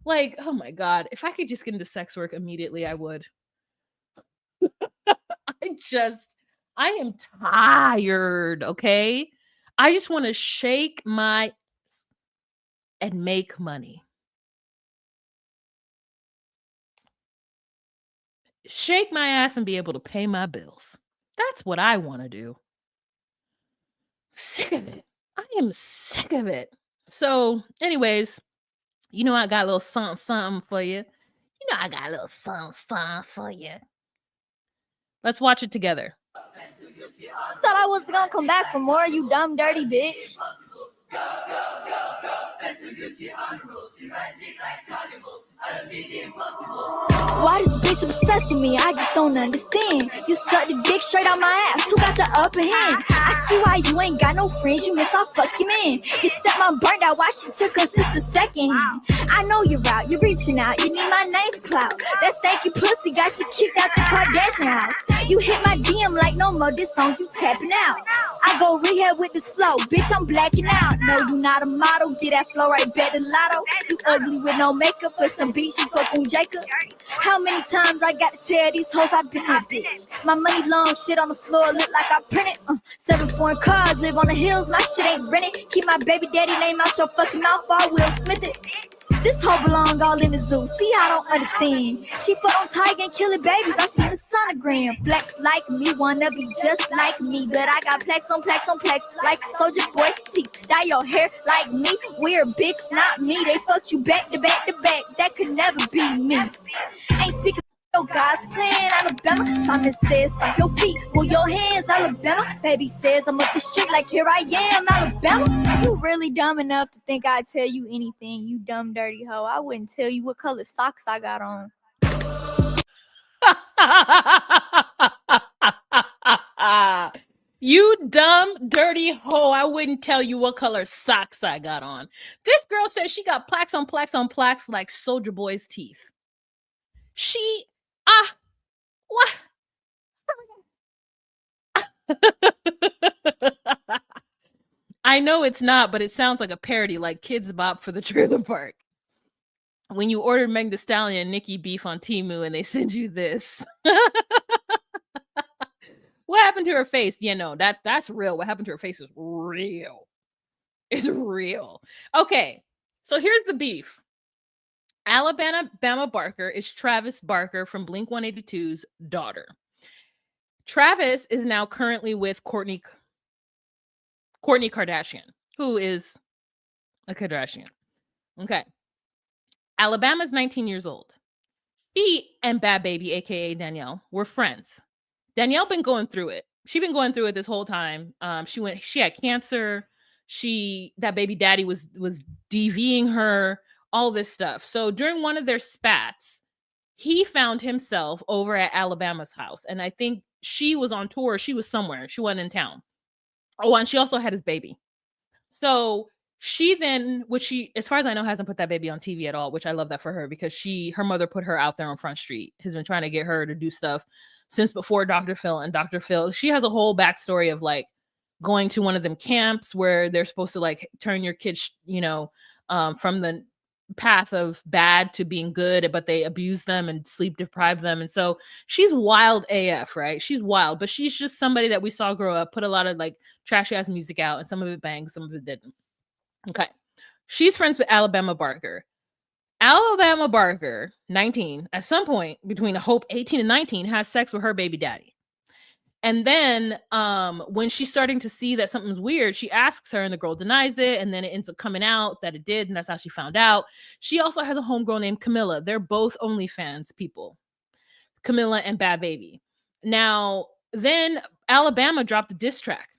Like, oh my God, if I could just get into sex work immediately, I would. I am tired, okay? I just want to shake my ass and make money. Shake my ass and be able to pay my bills. That's what I want to do. Sick of it. I am sick of it. So, anyways, I got a little something, something for you. I got a little something, something for you. Let's watch it together. Thought I was gonna come back for more, you dumb, dirty bitch. Why this bitch obsessed with me? I just don't understand. You suck the dick straight out my ass. Who got the upper hand? I see why you ain't got no friends. You miss all fucking man. Your stepmom burned out. Why she took her sister second hand? I know you're out. You're reaching out. You need my name for clout. That stanky pussy got you kicked out the Kardashian house. You hit my DM like no more. This song you tapping out. I go rehab with this flow. Bitch, I'm blacking out. No, you not a model. Get that flow right back to Lotto. You ugly with no makeup. Put some beats. You fuck on Jacob. How many times I got to tell these hoes I've been a bitch? My money long, shit on the floor, look like I printed. 7 foreign cars, live on the hills, my shit ain't rented. Keep my baby daddy name out your fucking mouth, or Will Smith it. This hoe belong all in the zoo, see I don't understand. She put on Tiger and killing babies, I see the sonogram. Flex like me, wanna be just like me. But I got plaques on plaques on plaques, like Soldier Boy teeth. Dye your hair like me, weird bitch, not me. They fucked you back to back to back, that could never be me. Ain't speaking no God's plan, Alabama. Simon says, fuck your feet, move your hands, Alabama. Baby says, I'm up the street like here I am, Alabama. You really dumb enough to think I'd tell you anything, you dumb dirty hoe. I wouldn't tell you what color socks I got on. You dumb, dirty hoe. I wouldn't tell you what color socks I got on. This girl says she got plaques on plaques on plaques like Soldier Boy's teeth. What? I know it's not, but it sounds like a parody, like Kids Bop for the Trailer Park. When you order Meg Thee Stallion and Nicki beef on Temu and they send you this. What happened to her face? Yeah, no, that's real. What happened to her face is real. It's real. Okay, so here's the beef. Alabama Barker is Travis Barker from Blink-182's daughter. Travis is now currently with Kourtney Kardashian, who is a Kardashian. Okay. Alabama's 19 years old. She and Bhad Bhabie, aka Danielle, were friends. Danielle been going through it. She's been going through it this whole time. She had cancer. That baby daddy was DVing her, all this stuff. So during one of their spats, he found himself over at Alabama's house. And I think she was on tour. She was somewhere. She wasn't in town. Oh, and she also had his baby. So she then, which she, as far as I know, hasn't put that baby on TV at all, which I love that for her because her mother put her out there on Front Street, has been trying to get her to do stuff since before Dr. Phil. And Dr. Phil, she has a whole backstory of like going to one of them camps where they're supposed to like turn your kids, from the path of bad to being good, but they abuse them and sleep deprive them. And so she's wild AF, right? She's wild, but she's just somebody that we saw grow up, put a lot of like trashy ass music out, and some of it banged, some of it didn't. Okay. She's friends with Alabama Barker. Alabama Barker, 19, at some point between Hope 18 and 19, has sex with her baby daddy. And then when she's starting to see that something's weird, she asks her and the girl denies it. And then it ends up coming out that it did. And that's how she found out. She also has a homegirl named Camilla. They're both OnlyFans people, Camilla and Bhad Bhabie. Now, then Alabama dropped a diss track.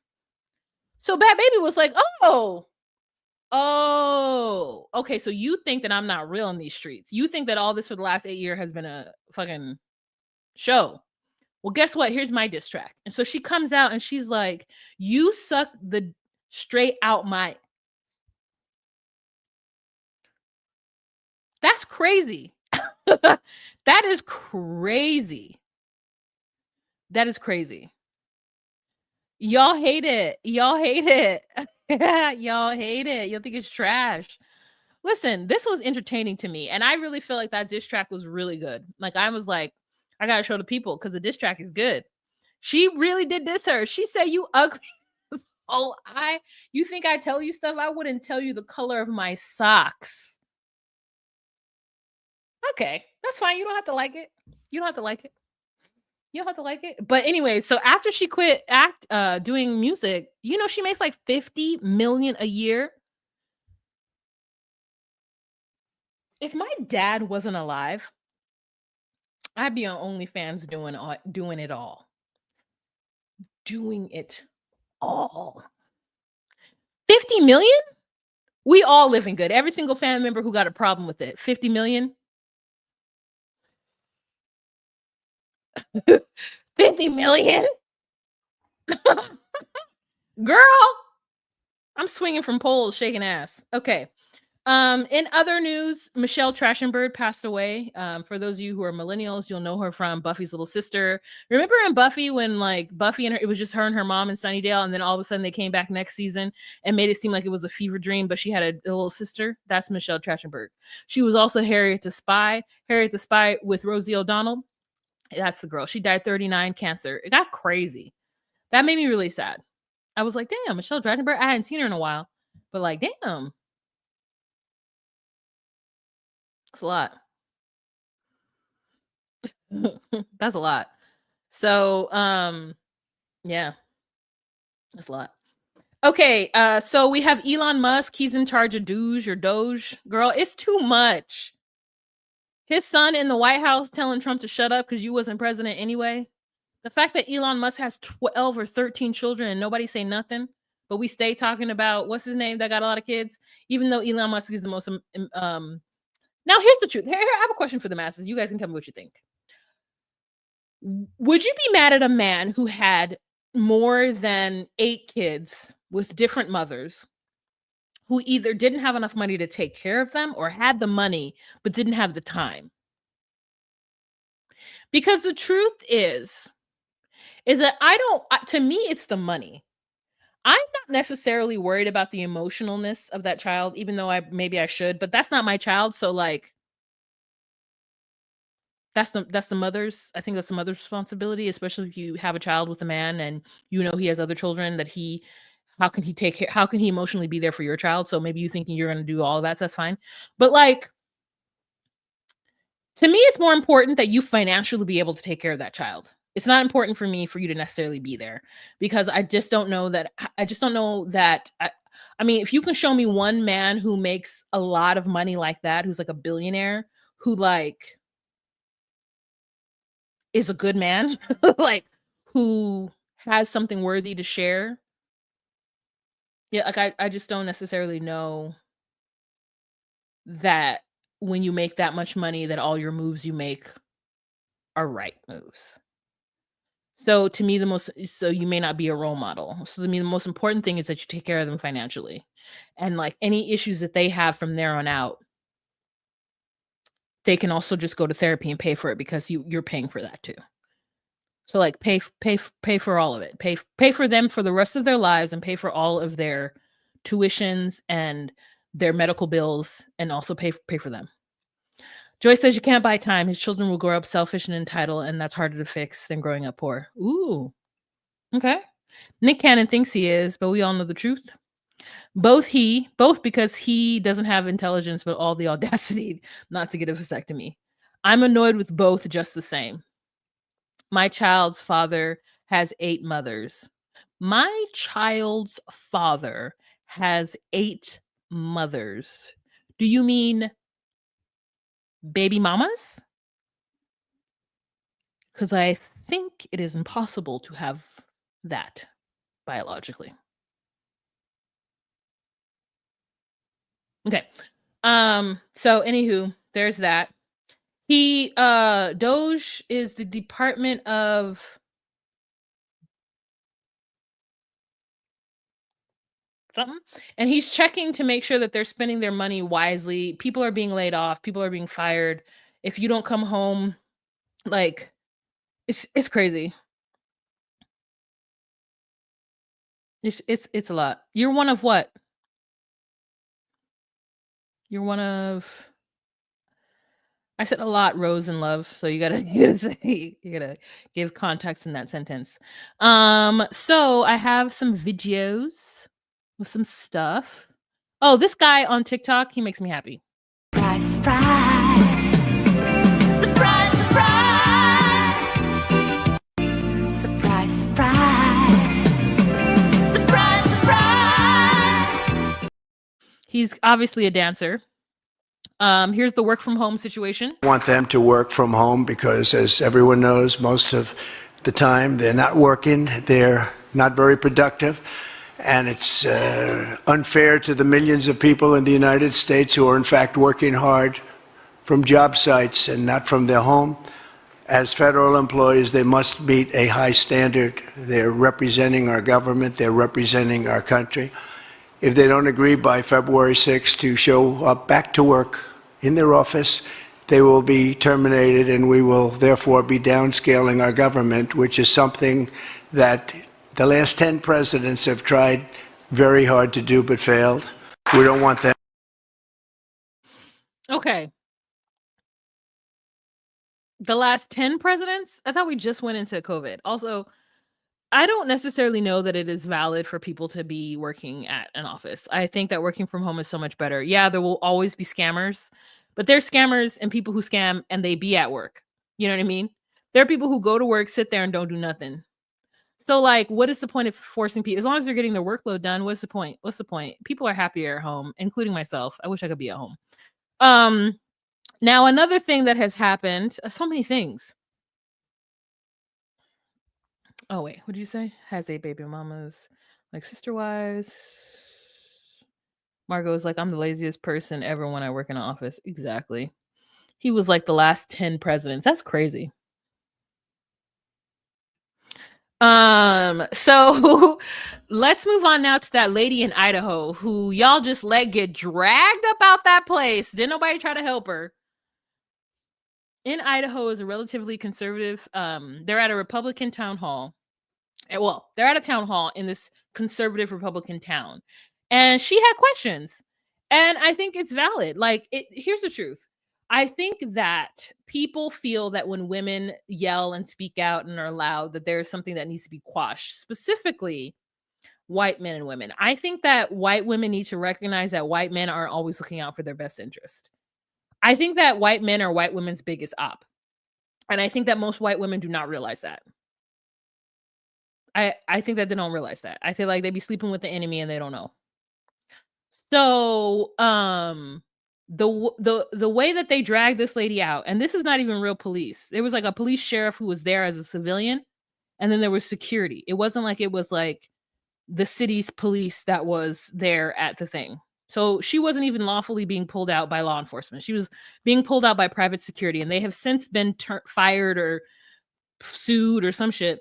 So Bhad Bhabie was like, oh, okay. So you think that I'm not real in these streets. You think that all this for the last 8 years has been a fucking show. Well, guess what? Here's my diss track. And so she comes out and she's like, you suck the straight out my. That's crazy. That is crazy. That is crazy. Y'all hate it. Y'all hate it. Y'all hate it. You'll think it's trash. Listen, this was entertaining to me, and I really feel like that diss track was really good. Like, I was like, I gotta show the people because the diss track is good. She really did diss her. She said, "You ugly." Oh, you think I tell you stuff? I wouldn't tell you the color of my socks. Okay, that's fine. You don't have to like it. You don't have to like it. You don't have to like it. But anyway, so after she quit doing music, she makes like 50 million a year. If my dad wasn't alive, I'd be on OnlyFans doing it all. Doing it all. 50 million? We all living good. Every single family member who got a problem with it. 50 million? 50 million? Girl, I'm swinging from poles, shaking ass. Okay. In other news, Michelle Trachtenberg passed away. For those of you who are millennials, you'll know her from Buffy's little sister. Remember in Buffy when like Buffy and her, it was just her and her mom in Sunnydale, and then all of a sudden they came back next season and made it seem like it was a fever dream, but she had a little sister. That's Michelle Trachtenberg. She was also Harriet the Spy with Rosie O'Donnell. That's the girl. She died 39, cancer. It got crazy. That made me really sad. I was like, damn, Michelle Trachtenberg. I hadn't seen her in a while, but like, damn. That's a lot. That's a lot. So, yeah, that's a lot. Okay, so we have Elon Musk. He's in charge of Doge. Girl, it's too much. His son in the White House telling Trump to shut up because you wasn't president anyway. The fact that Elon Musk has 12 or 13 children and nobody say nothing, but we stay talking about what's his name that got a lot of kids, even though Elon Musk is the most Now here's the truth. Here, I have a question for the masses. You guys can tell me what you think. Would you be mad at a man who had more than 8 kids with different mothers who either didn't have enough money to take care of them or had the money but didn't have the time? Because the truth is that to me, it's the money. I'm not necessarily worried about the emotionalness of that child, even though maybe I should, but that's not my child. So like, that's the mother's. I think that's the mother's responsibility, especially if you have a child with a man and he has other children how can he emotionally be there for your child? So maybe you thinking you're going to do all of that, so that's fine. But like, to me, it's more important that you financially be able to take care of that child. It's not important for me for you to necessarily be there because I just don't know that. I mean, if you can show me one man who makes a lot of money like that, who's like a billionaire, who like is a good man, like who has something worthy to share. Yeah, like I just don't necessarily know that when you make that much money that all your moves you make are right moves. So to me, so you may not be a role model. So to me, the most important thing is that you take care of them financially. And like any issues that they have from there on out, they can also just go to therapy and pay for it because you're paying for that too. So like pay for all of it. Pay for them for the rest of their lives and pay for all of their tuitions and their medical bills and also pay for them. Joyce says you can't buy time. His children will grow up selfish and entitled, and that's harder to fix than growing up poor. Ooh. Okay. Nick Cannon thinks he is, but we all know the truth. Both because he doesn't have intelligence, but all the audacity not to get a vasectomy. I'm annoyed with both just the same. My child's father has 8 mothers. My child's father has 8 mothers. Do you mean baby mamas? Because I think it is impossible to have that biologically. Okay. So anywho, there's that. Doge is the Department of something, and he's checking to make sure that they're spending their money wisely. People are being laid off, people are being fired. If you don't come home, like it's crazy. It's a lot. You're one of what? You're one of. I said a lot, rose and love, so you gotta you gotta give context in that sentence. So I have some videos with some stuff. Oh, this guy on TikTok, he makes me happy. Surprise, surprise. Surprise, surprise. Surprise, surprise. Surprise, surprise. He's obviously a dancer. Here's the work from home situation. I want them to work from home because, as everyone knows, most of the time they're not working, they're not very productive, and it's unfair to the millions of people in the United States who are in fact working hard from job sites and not from their home. As federal employees, they must meet a high standard. They're representing our government, they're representing our country. If they don't agree by February 6th to show up back to work in their office, they will be terminated, and we will therefore be downscaling our government, which is something that the last 10 presidents have tried very hard to do but failed. We don't want that. Okay. The last 10 presidents? I thought we just went into COVID. Also, I don't necessarily know that it is valid for people to be working at an office. I think that working from home is so much better. Yeah, there will always be scammers, but there's scammers and people who scam and they be at work. You know what I mean? There are people who go to work, sit there and don't do nothing. So like, what is the point of forcing people? As long as they're getting their workload done, what's the point? What's the point? People are happier at home, including myself. I wish I could be at home. Now another thing that has happened, so many things. Oh, wait, what did you say? Has 8 baby mamas, like sister-wise. Margot's like, I'm the laziest person ever when I work in an office. Exactly. He was like the last 10 presidents. That's crazy. So let's move on now to that lady in Idaho who y'all just let get dragged about that place. Didn't nobody try to help her. In Idaho is a relatively conservative, they're at a Republican town hall. Well, they're at a town hall in this conservative Republican town. And she had questions. And I think it's valid. Like, here's the truth. I think that people feel that when women yell and speak out and are loud, that there's something that needs to be quashed, specifically white men and women. I think that white women need to recognize that white men aren't always looking out for their best interest. I think that white men are white women's biggest op. And I think that most white women do not realize that. I think that they don't realize that. I feel like they be sleeping with the enemy and they don't know. So, the way that they dragged this lady out, and this is not even real police. There was like a police sheriff who was there as a civilian, and then there was security. It wasn't like it was like the city's police that was there at the thing. So she wasn't even lawfully being pulled out by law enforcement. She was being pulled out by private security, and they have since been fired or sued or some shit.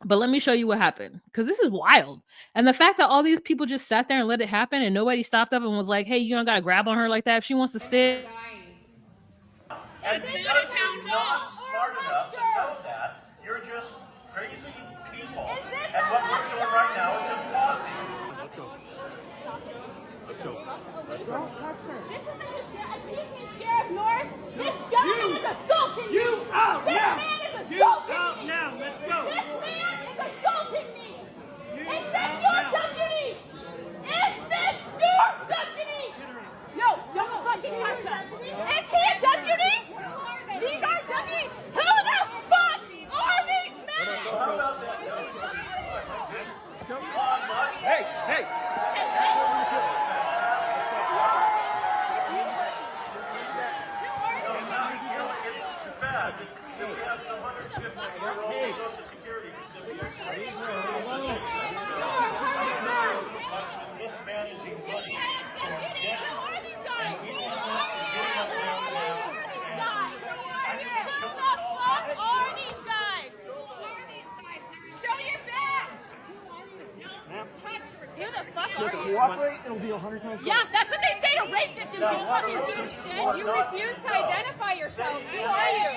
But let me show you what happened, because this is wild. And the fact that all these people just sat there and let it happen and nobody stopped up and was like, hey, you don't got to grab on her like that. If she wants to sit. And because you're not smart enough to know that, you're just crazy people. And what we're doing right now is just pausing. Let's go. Let's go. Let's go. Don't touch her. This isn't the sheriff. Excuse me, Sheriff Norris. This gentleman is assaulting me. You out this now. Man is assaulting You out me. now. Let's go. This man is assaulting me. You is this out your now. deputy? Is this your deputy? No, don't fucking touch her. Is he a deputy? These are deputies. Who the fuck are these men? So how about that? Elon Musk. Hey. It's too bad that we have some 150-year-old Social Security recipients mismanaging money. Just cooperate, it'll be 100 times better. Yeah, that's what they say to rape victims, you fucking piece of shit. You refuse to identify yourselves. Who are you?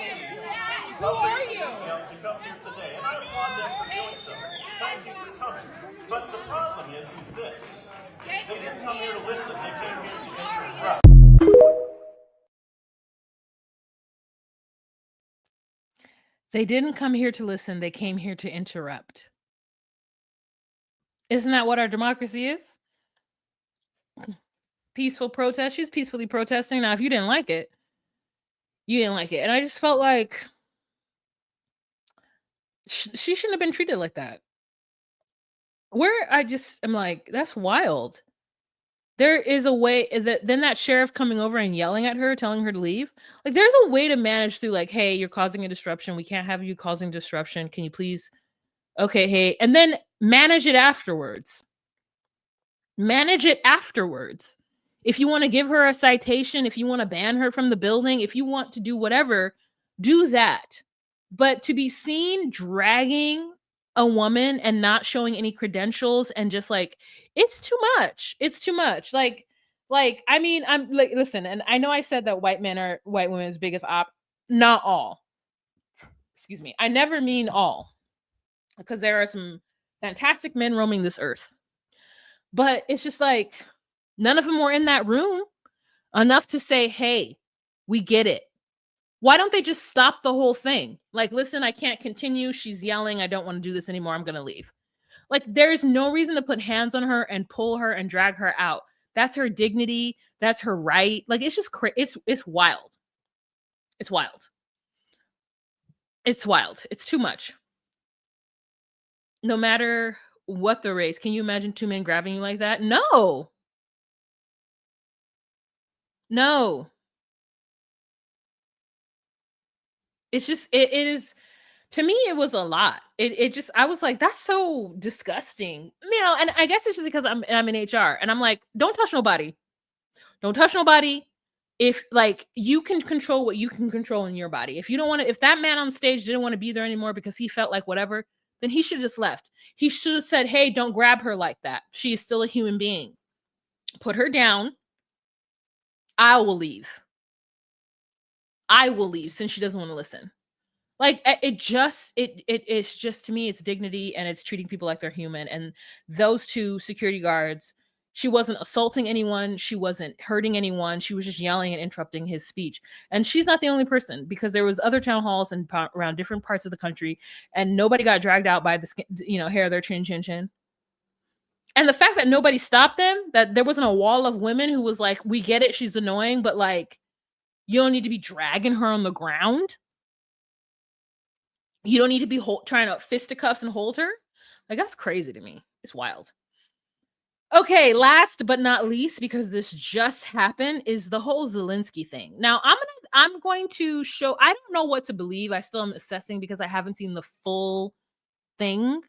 Who are you? To come here today, and I applaud them for doing so. Thank you for coming. But the problem is this. They didn't come here to listen, they came here to interrupt. They didn't come here to listen. They came here to interrupt. Isn't that what our democracy is? Peaceful protest. She's peacefully protesting. Now, if you didn't like it, you didn't like it. And I just felt like she shouldn't have been treated like that. Where I just am like, that's wild. There is a way that then that sheriff coming over and yelling at her, telling her to leave. Like, there's a way to manage through, like, hey, you're causing a disruption. We can't have you causing disruption. Can you please? Okay, hey, and then manage it afterwards. Manage it afterwards. If you want to give her a citation, if you want to ban her from the building, if you want to do whatever, do that. But to be seen dragging a woman and not showing any credentials and just like, it's too much. It's too much. Like, I mean, I'm like, listen, and I know I said that white men are white women's biggest op. Not all. Excuse me. I never mean all, because there are some fantastic men roaming this earth. But it's just like, none of them were in that room enough to say, hey, we get it. Why don't they just stop the whole thing? Like, listen, I can't continue. She's yelling. I don't want to do this anymore. I'm going to leave. Like, there's no reason to put hands on her and pull her and drag her out. That's her dignity. That's her right. Like, it's just it's wild. It's wild. It's wild. It's too much. No matter what the race. Can you imagine two men grabbing you like that? No. No. It's just, it is, to me, it was a lot. It just, I was like, that's so disgusting. You know, and I guess it's just because I'm in HR and I'm like, don't touch nobody. Don't touch nobody. If like, you can control what you can control in your body. If you don't want to, if that man on stage didn't want to be there anymore because he felt like whatever, then he should have just left. He should have said, hey, don't grab her like that. She is still a human being. Put her down. I will leave. I will leave since she doesn't want to listen. Like, it's just, to me, it's dignity and it's treating people like they're human. And those two security guards, she wasn't assaulting anyone. She wasn't hurting anyone. She was just yelling and interrupting his speech. And she's not the only person, because there was other town halls and around different parts of the country, and nobody got dragged out by the hair of their chin. And the fact that nobody stopped them, that there wasn't a wall of women who was like, we get it, she's annoying, but like, you don't need to be dragging her on the ground. You don't need to be trying to fisticuffs and hold her. Like, that's crazy to me. It's wild. Okay, last but not least, because this just happened, is the whole Zelenskyy thing. Now, I'm going to show, I don't know what to believe. I still am assessing because I haven't seen the full thing.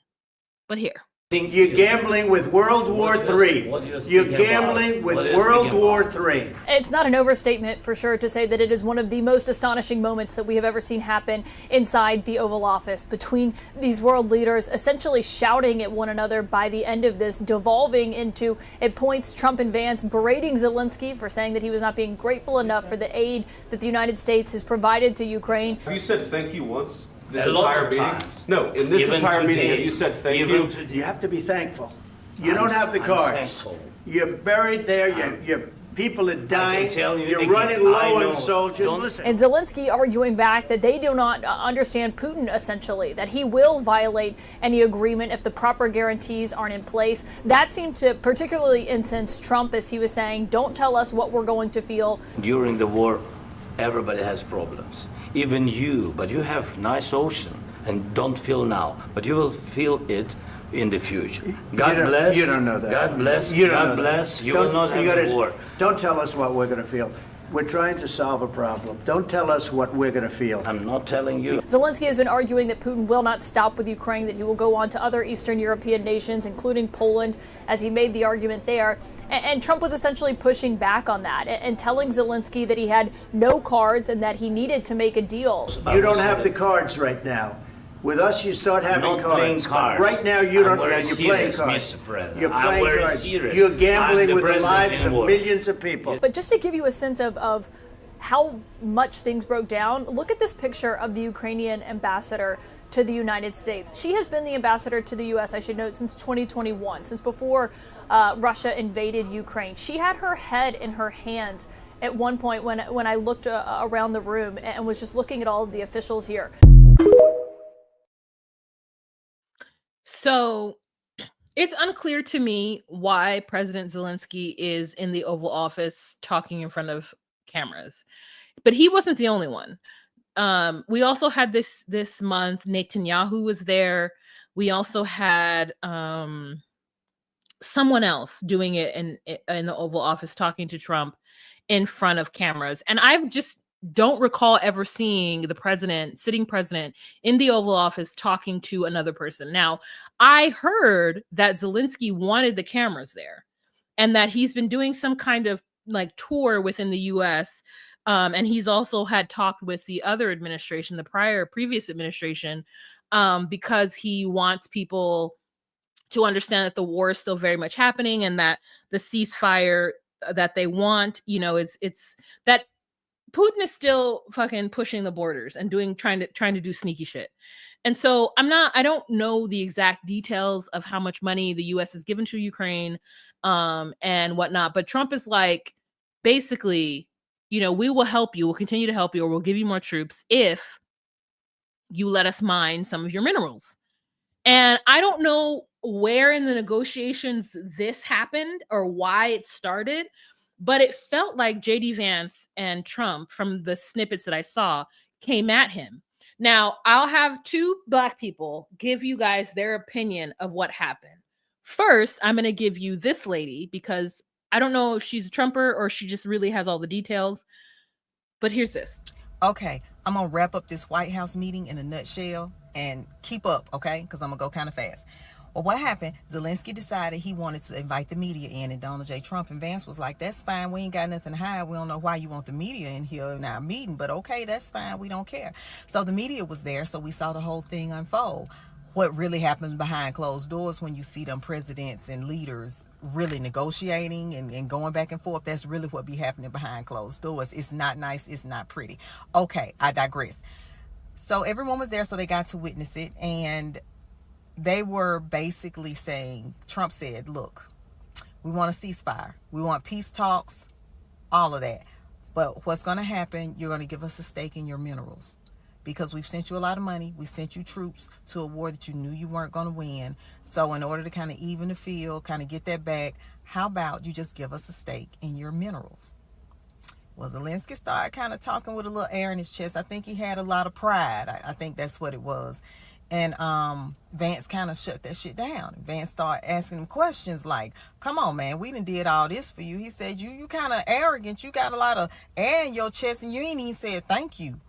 But here. You're gambling with World War III. You're gambling with World War III. It's not an overstatement, for sure, to say that it is one of the most astonishing moments that we have ever seen happen inside the Oval Office, between these world leaders essentially shouting at one another by the end of this, devolving into, at points, Trump and Vance berating Zelenskyy for saying that he was not being grateful enough for the aid that the United States has provided to Ukraine. Have you said thank you once? This a lot entire of meeting? times. No, in this Even entire today, meeting, have you said thank you? You have to be thankful. You don't have the I'm cards. thankful. You're buried there. Your people are dying. tell you You're again, running I low know. on soldiers. Don't- Listen. And Zelenskyy arguing back that they do not understand Putin, essentially, that he will violate any agreement if the proper guarantees aren't in place. That seemed to particularly incense Trump, as he was saying, don't tell us what we're going to feel. During the war, everybody has problems. Even you, but you have nice ocean and don't feel now, but you will feel it in the future. God bless. You don't know that. God bless. You don't God know that. bless. You Don't- will not have gotta- a war. Don't tell us what we're going to feel. We're trying to solve a problem. Don't tell us what we're going to feel. I'm not telling you. Zelenskyy has been arguing that Putin will not stop with Ukraine, that he will go on to other Eastern European nations, including Poland, as he made the argument there. And Trump was essentially pushing back on that and telling Zelenskyy that he had no cards and that he needed to make a deal. You don't have the cards right now. With us, you start having not cards. playing cards. Right now, you I'm don't. very You're playing serious, cards. Mr. President. You're I'm playing very cards. serious. You're I'm gambling the with the president lives in of war. millions of people. But just to give you a sense of how much things broke down, look at this picture of the Ukrainian ambassador to the United States. She has been the ambassador to the U.S., I should note, since 2021, since before Russia invaded Ukraine. She had her head in her hands at one point when I looked around the room and was just looking at all of the officials here. So it's unclear to me why President Zelenskyy is in the Oval Office talking in front of cameras, but he wasn't the only one. We also had this month, Netanyahu was there. We also had someone else doing it in the Oval Office talking to Trump in front of cameras. And I've just don't recall ever seeing the sitting president in the Oval Office talking to another person. Now, I heard that Zelenskyy wanted the cameras there and that he's been doing some kind of like tour within the US. And he's also had talked with the other administration, the previous administration, because he wants people to understand that the war is still very much happening and that the ceasefire that they want, it's that Putin is still fucking pushing the borders and trying to do sneaky shit. And so I don't know the exact details of how much money the US has given to Ukraine and whatnot, but Trump is like, basically, we will help you, we'll continue to help you, or we'll give you more troops if you let us mine some of your minerals. And I don't know where in the negotiations this happened or why it started, but it felt like JD Vance and Trump, from the snippets that I saw, came at him. Now, I'll have two Black people give you guys their opinion of what happened. First, I'm going to give you this lady because I don't know if she's a Trumper or she just really has all the details. But here's this. Okay, I'm going to wrap up this White House meeting in a nutshell and keep up, okay? Because I'm going to go kind of fast. Well, what happened? Zelenskyy decided he wanted to invite the media in, and Donald J. Trump and Vance was like, that's fine. We ain't got nothing to hide. We don't know why you want the media in here in our meeting, but okay, that's fine. We don't care. So the media was there, so we saw the whole thing unfold. What really happens behind closed doors when you see them presidents and leaders really negotiating and going back and forth, that's really what be happening behind closed doors. It's not nice. It's not pretty. Okay, I digress. So everyone was there, so they got to witness it, and they were basically saying, Trump said, look, we want a ceasefire. We want peace talks, all of that. But what's going to happen, you're going to give us a stake in your minerals. Because we've sent you a lot of money. We sent you troops to a war that you knew you weren't going to win. So in order to kind of even the field, kind of get that back, how about you just give us a stake in your minerals? Well, Zelenskyy started kind of talking with a little air in his chest. I think he had a lot of pride. I think that's what it was. And Vance kind of shut that shit down. Vance started asking him questions like, come on, man, we done did all this for you. He said, you kind of arrogant. You got a lot of air in your chest and you ain't even said thank you.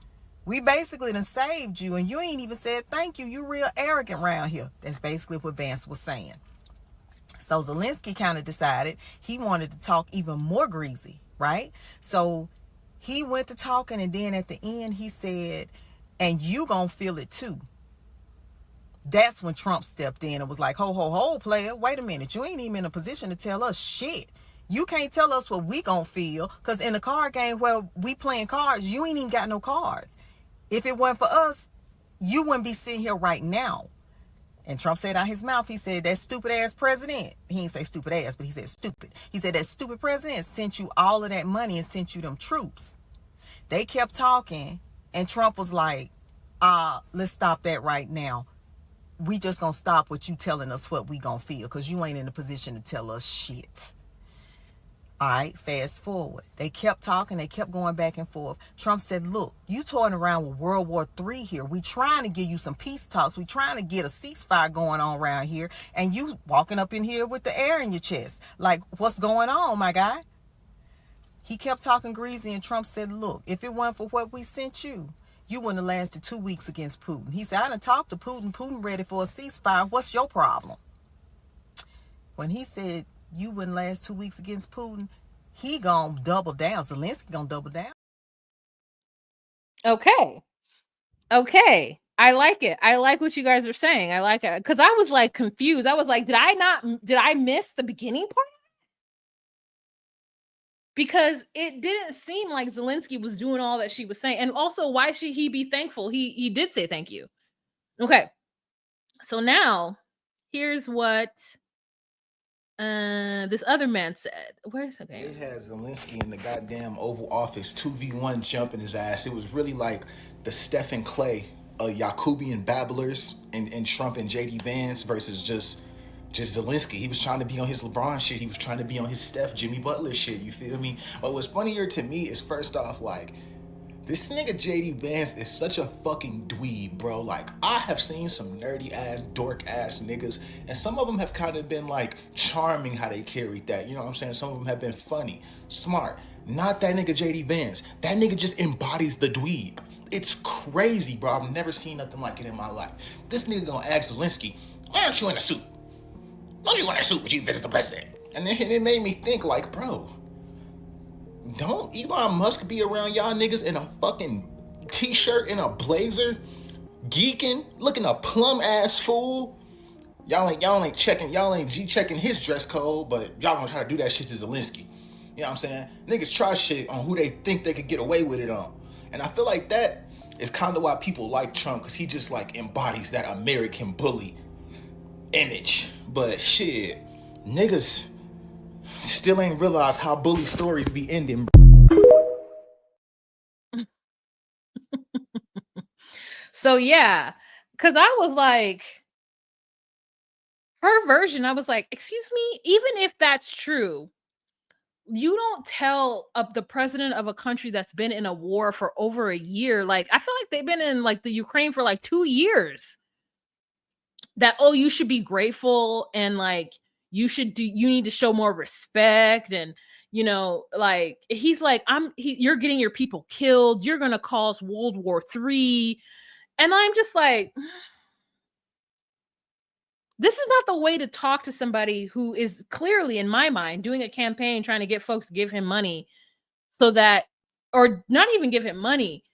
We basically done saved you and you ain't even said thank you. You real arrogant around here. That's basically what Vance was saying. So Zelenskyy kind of decided he wanted to talk even more greasy, right? So he went to talking, and then at the end he said, and you gonna feel it too. That's when Trump stepped in and was like, ho, player, wait a minute. You ain't even in a position to tell us shit. You can't tell us what we gonna feel, because in the card game where we playing cards, you ain't even got no cards. If it weren't for us, you wouldn't be sitting here right now. And Trump said out his mouth, he said, that stupid ass president, he didn't say stupid ass, but he said stupid. He said that stupid president sent you all of that money and sent you them troops. They kept talking, and Trump was like, let's stop that right now. We just gonna stop with you telling us what we gonna feel, because you ain't in a position to tell us shit. All right, fast forward. They kept talking. They kept going back and forth. Trump said, look, you toying around with World War III here. We trying to give you some peace talks. We trying to get a ceasefire going on around here. And you walking up in here with the air in your chest. Like, what's going on, my guy? He kept talking greasy, and Trump said, look, if it weren't for what we sent you, you wouldn't have lasted 2 weeks against Putin. He said, I done talked to Putin. Putin ready for a ceasefire. What's your problem? When he said, you wouldn't last 2 weeks against Putin, he gonna double down. Zelenskyy gonna double down. Okay. I like it. I like what you guys are saying. I like it. Because I was like confused. I was like, did I miss the beginning part? Because it didn't seem like Zelenskyy was doing all that she was saying. And also, why should he be thankful? He did say thank you. Okay. So now, here's what this other man said. Where's the game? They had Zelenskyy in the goddamn Oval Office 2v1 jumping his ass. It was really like the Stephen Clay Yakubian babblers and Trump and JD Vance versus just Zelensky. He was trying to be on his LeBron shit. He was trying to be on his Steph, Jimmy Butler shit. You feel me? But what's funnier to me is, first off, like, this nigga JD Vance is such a fucking dweeb, bro. Like, I have seen some nerdy ass, dork ass niggas, and some of them have kind of been like charming how they carried that. You know what I'm saying? Some of them have been funny, smart. Not that nigga JD Vance. That nigga just embodies the dweeb. It's crazy, bro. I've never seen nothing like it in my life. This nigga gonna ask Zelensky, why aren't you in a suit? Don't you wear a suit when you visit the president? And then it made me think, like, bro, don't Elon Musk be around y'all niggas in a fucking t-shirt and a blazer, geeking, looking a plum ass fool? Y'all ain't G-checking his dress code, but y'all gonna try to do that shit to Zelensky. You know what I'm saying? Niggas try shit on who they think they could get away with it on. And I feel like that is kind of why people like Trump, because he just like embodies that American bully image. But shit, niggas still ain't realized how bully stories be ending. So yeah, because I was like, her version, I was like, excuse me, even if that's true, you don't tell the president of a country that's been in a war for over a year. Like, I feel like they've been in like the Ukraine for like 2 years. That, oh, you should be grateful and like you need to show more respect. And, you know, like, he's like, you're getting your people killed. You're going to cause World War III. And I'm just like, this is not the way to talk to somebody who is clearly, in my mind, doing a campaign trying to get folks to give him money so that, or not even give him money.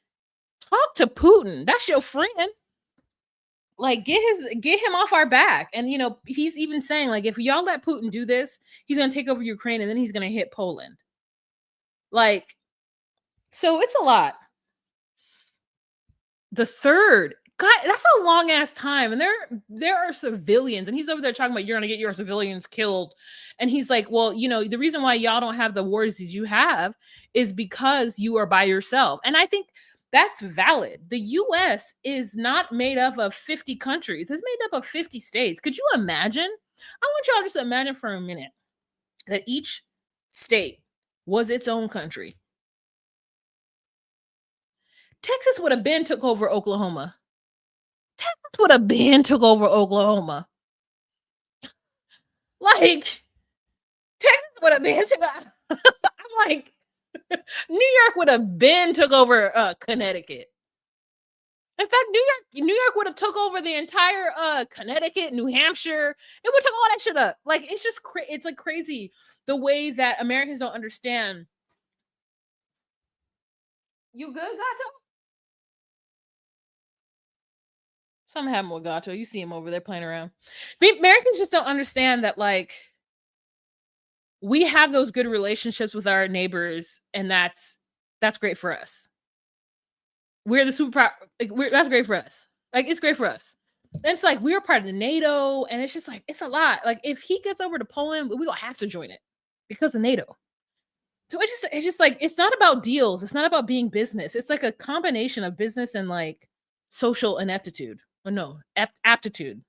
Talk to Putin. That's your friend. Like, get him off our back. And, you know, he's even saying, like, if y'all let Putin do this, he's going to take over Ukraine and then he's going to hit Poland. Like, so it's a lot. The third, God, that's a long ass time. And there are civilians, and he's over there talking about you're going to get your civilians killed. And he's like, well, you know, the reason why y'all don't have the wars that you have is because you are by yourself. And I think that's valid. The US is not made up of 50 countries. It's made up of 50 states. Could you imagine? I want y'all just to imagine for a minute that each state was its own country. Texas would have been took over Oklahoma. Texas would have been took over Oklahoma. Like, Texas would have been took over. I'm like, New York would have been took over Connecticut. In fact, New York would have took over the entire Connecticut, New Hampshire. It would took all that shit up. Like, it's just it's like crazy the way that Americans don't understand. You good, Gato? Something happened with Gato. You see him over there playing around. Americans just don't understand that, like, we have those good relationships with our neighbors, and that's great for us. We're the super. That's great for us. Like, it's great for us. And it's like we're part of the NATO, and it's just like it's a lot. Like, if he gets over to Poland, we gonna have to join it because of NATO. So it's just like it's not about deals. It's not about being business. It's like a combination of business and like social ineptitude. Or no, aptitude.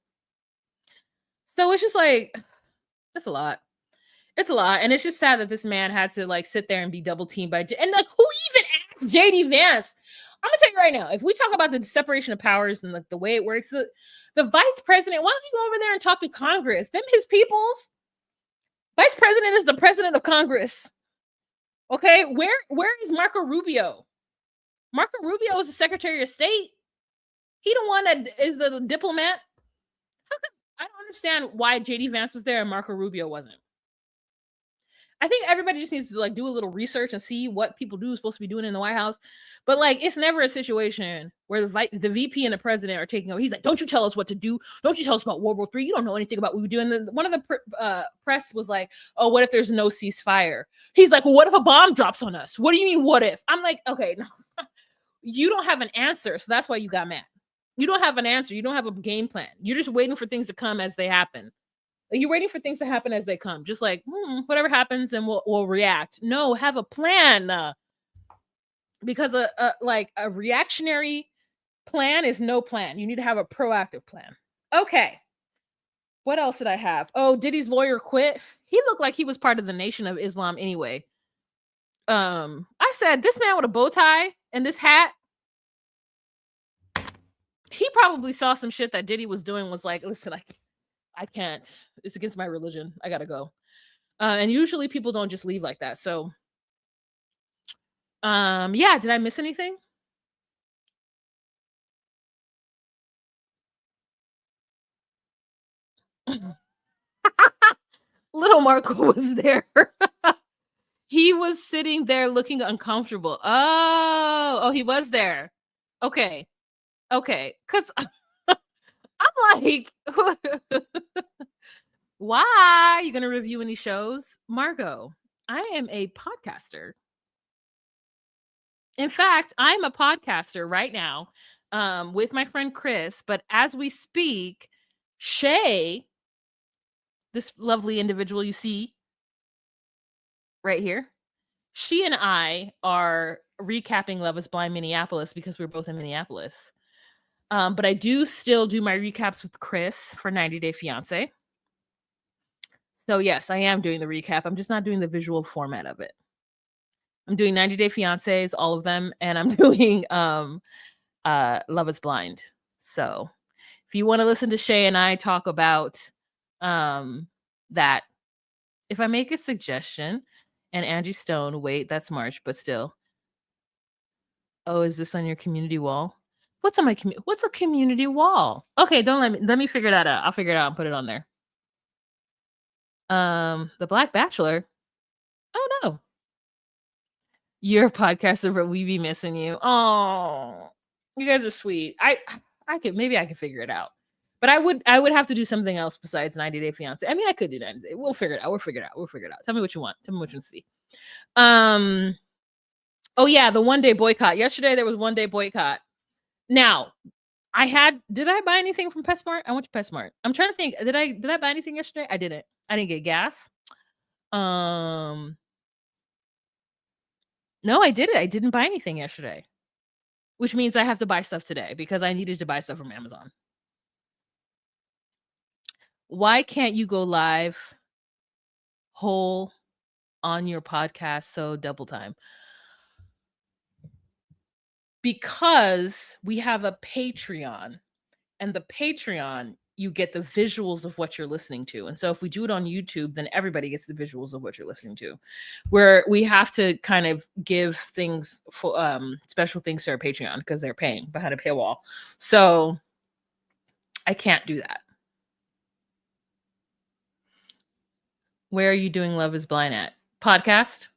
So it's just like it's a lot. It's a lot, and it's just sad that this man had to like sit there and be double teamed by and like who even asked JD Vance? I'm gonna tell you right now, if we talk about the separation of powers and like the way it works, the vice president, why don't you go over there and talk to Congress? Them his peoples. Vice president is the president of Congress. Okay, where is Marco Rubio? Marco Rubio is the Secretary of State. He the one that is the diplomat. How come? I don't understand why JD Vance was there and Marco Rubio wasn't. I think everybody just needs to like do a little research and see what people do supposed to be doing in the White House. But like, it's never a situation where the VP and the president are taking over. He's like, don't you tell us what to do. Don't you tell us about World War III. You don't know anything about what we do. And then one of the press was like, oh, what if there's no ceasefire? He's like, well, what if a bomb drops on us? What do you mean, what if? I'm like, okay, no. You don't have an answer. So that's why you got mad. You don't have an answer. You don't have a game plan. You're just waiting for things to come as they happen. Like, you're waiting for things to happen as they come. Just like, whatever happens and we'll react. No, have a plan. Because a reactionary plan is no plan. You need to have a proactive plan. Okay. What else did I have? Oh, Diddy's lawyer quit. He looked like he was part of the Nation of Islam anyway. I said, this man with a bow tie and this hat, he probably saw some shit that Diddy was doing, was like, listen, I can't. It's against my religion. I gotta go. And usually people don't just leave like that. So yeah, did I miss anything? Little Marco was there. He was sitting there looking uncomfortable. Oh, he was there. Okay. Cause I'm like, why? You gonna review any shows? Margot, I am a podcaster. In fact, I'm a podcaster right now with my friend Chris. But as we speak, Shay, this lovely individual you see right here, she and I are recapping Love is Blind Minneapolis because we're both in Minneapolis. But I do still do my recaps with Chris for 90 Day Fiancé. So yes, I am doing the recap. I'm just not doing the visual format of it. I'm doing 90 Day Fiancés, all of them, and I'm doing Love is Blind. So if you want to listen to Shay and I talk about that, if I make a suggestion, and Angie Stone, wait, that's March, but still. Oh, is this on your community wall? What's on my what's a community wall? Okay, don't let me figure that out. I'll figure it out and put it on there. The Black Bachelor. Oh no. You're a podcaster, but we be missing you. Oh, you guys are sweet. I could figure it out. But I would have to do something else besides 90 Day Fiance. I mean, I could do 90 Day. We'll figure it out. We'll figure it out. Tell me what you want. Tell me what you want to see. Oh yeah, the 1 day boycott. Yesterday there was 1 day boycott. Now, did I buy anything from PetSmart? I went to PetSmart. I'm trying to think. Did I buy anything yesterday? I didn't. I didn't get gas. No, I didn't. I didn't buy anything yesterday. Which means I have to buy stuff today because I needed to buy stuff from Amazon. Why can't you go live whole on your podcast so double time? Because we have a Patreon, and the Patreon, you get the visuals of what you're listening to. And so if we do it on YouTube, then everybody gets the visuals of what you're listening to, where we have to kind of give things for special things to our Patreon because they're paying behind a paywall. So I can't do that. Where are you doing Love is Blind at? Podcast.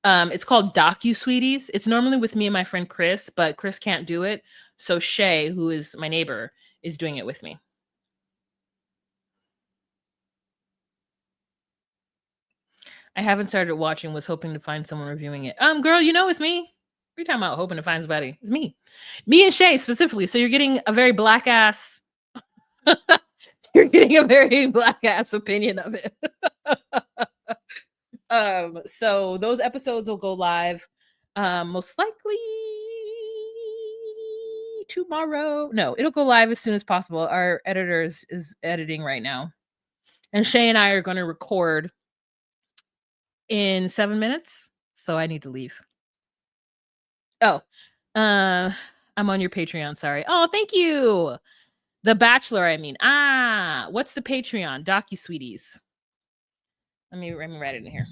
It's called DocuSweeties. It's normally with me and my friend Chris, but Chris can't do it. So Shay, who is my neighbor, is doing it with me. I haven't started watching, was hoping to find someone reviewing it. Girl, you know it's me. What are you talking about hoping to find somebody? It's me. Me and Shay specifically. So you're getting a very black ass you're getting a very black ass opinion of it. So those episodes will go live most likely tomorrow. No, it'll go live as soon as possible. Our editor is editing right now. And Shay and I are going to record in 7 minutes. So I need to leave. Oh, I'm on your Patreon. Sorry. Oh, thank you. The Bachelor, I mean. What's the Patreon? DocuSweeties. Let me write it in here.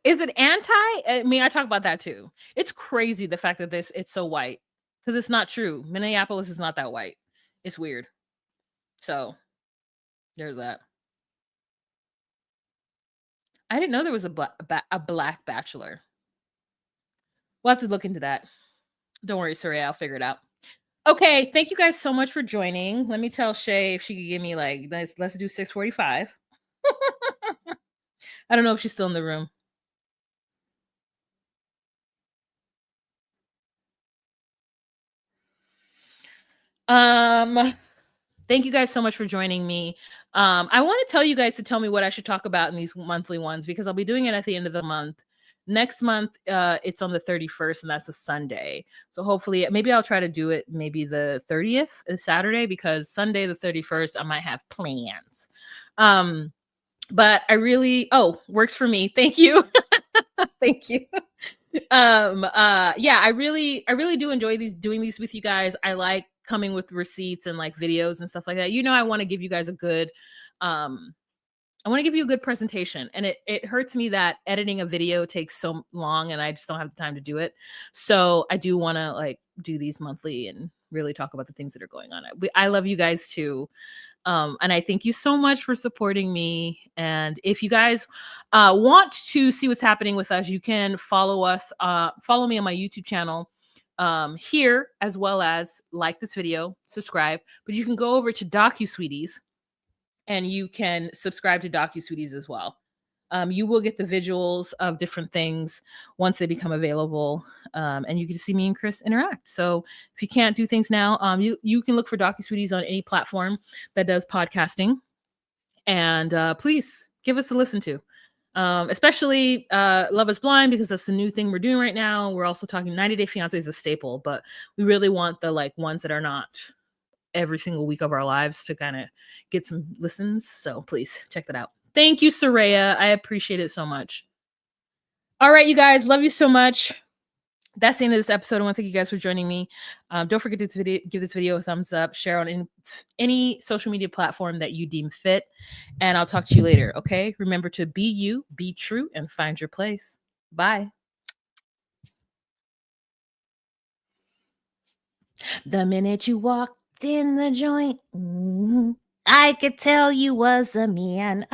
Is it anti? I mean, I talk about that too. It's crazy the fact that it's so white, because it's not true. Minneapolis is not that white. It's weird. So there's that. I didn't know there was a black bachelor. We'll have to look into that. Don't worry, Soraya, I'll figure it out. Okay, thank you guys so much for joining. Let me tell Shay if she could give me like, let's do 6:45. I don't know if she's still in the room. Thank you guys so much for joining me. I want to tell you guys to tell me what I should talk about in these monthly ones because I'll be doing it at the end of the month. Next month, it's on the 31st, and that's a Sunday. So hopefully, maybe I'll try to do it maybe the 30th, a Saturday, because Sunday the 31st, I might have plans. But I really, works for me. Thank you. Thank you. Yeah, I really do enjoy doing these with you guys. I like coming with receipts and like videos and stuff like that. I want to give you guys a good I want to give you a good presentation, and it hurts me that editing a video takes so long and I just don't have the time to do it. So I do want to like do these monthly and really talk about the things that are going on. I love you guys too. And I thank you so much for supporting me. And if you guys want to see what's happening with us, you can follow me on my YouTube channel here, as well as like this video, subscribe. But you can go over to DocuSweeties and you can subscribe to DocuSweeties as well. You will get the visuals of different things once they become available, and you get to see me and Chris interact. So if you can't do things now, you can look for DocuSweeties on any platform that does podcasting, and please give us a listen to. Especially Love is Blind, because that's the new thing we're doing right now. We're also talking 90 Day Fiancé is a staple, but we really want the like ones that are not every single week of our lives to kind of get some listens. So please check that out. Thank you, Soraya. I appreciate it so much. All right, you guys, love you so much. That's the end of this episode. I want to thank you guys for joining me. Don't forget to give this video a thumbs up, share on any social media platform that you deem fit, and I'll talk to you later, okay? Remember to be you, be true, and find your place. Bye. The minute you walked in the joint, I could tell you was a man.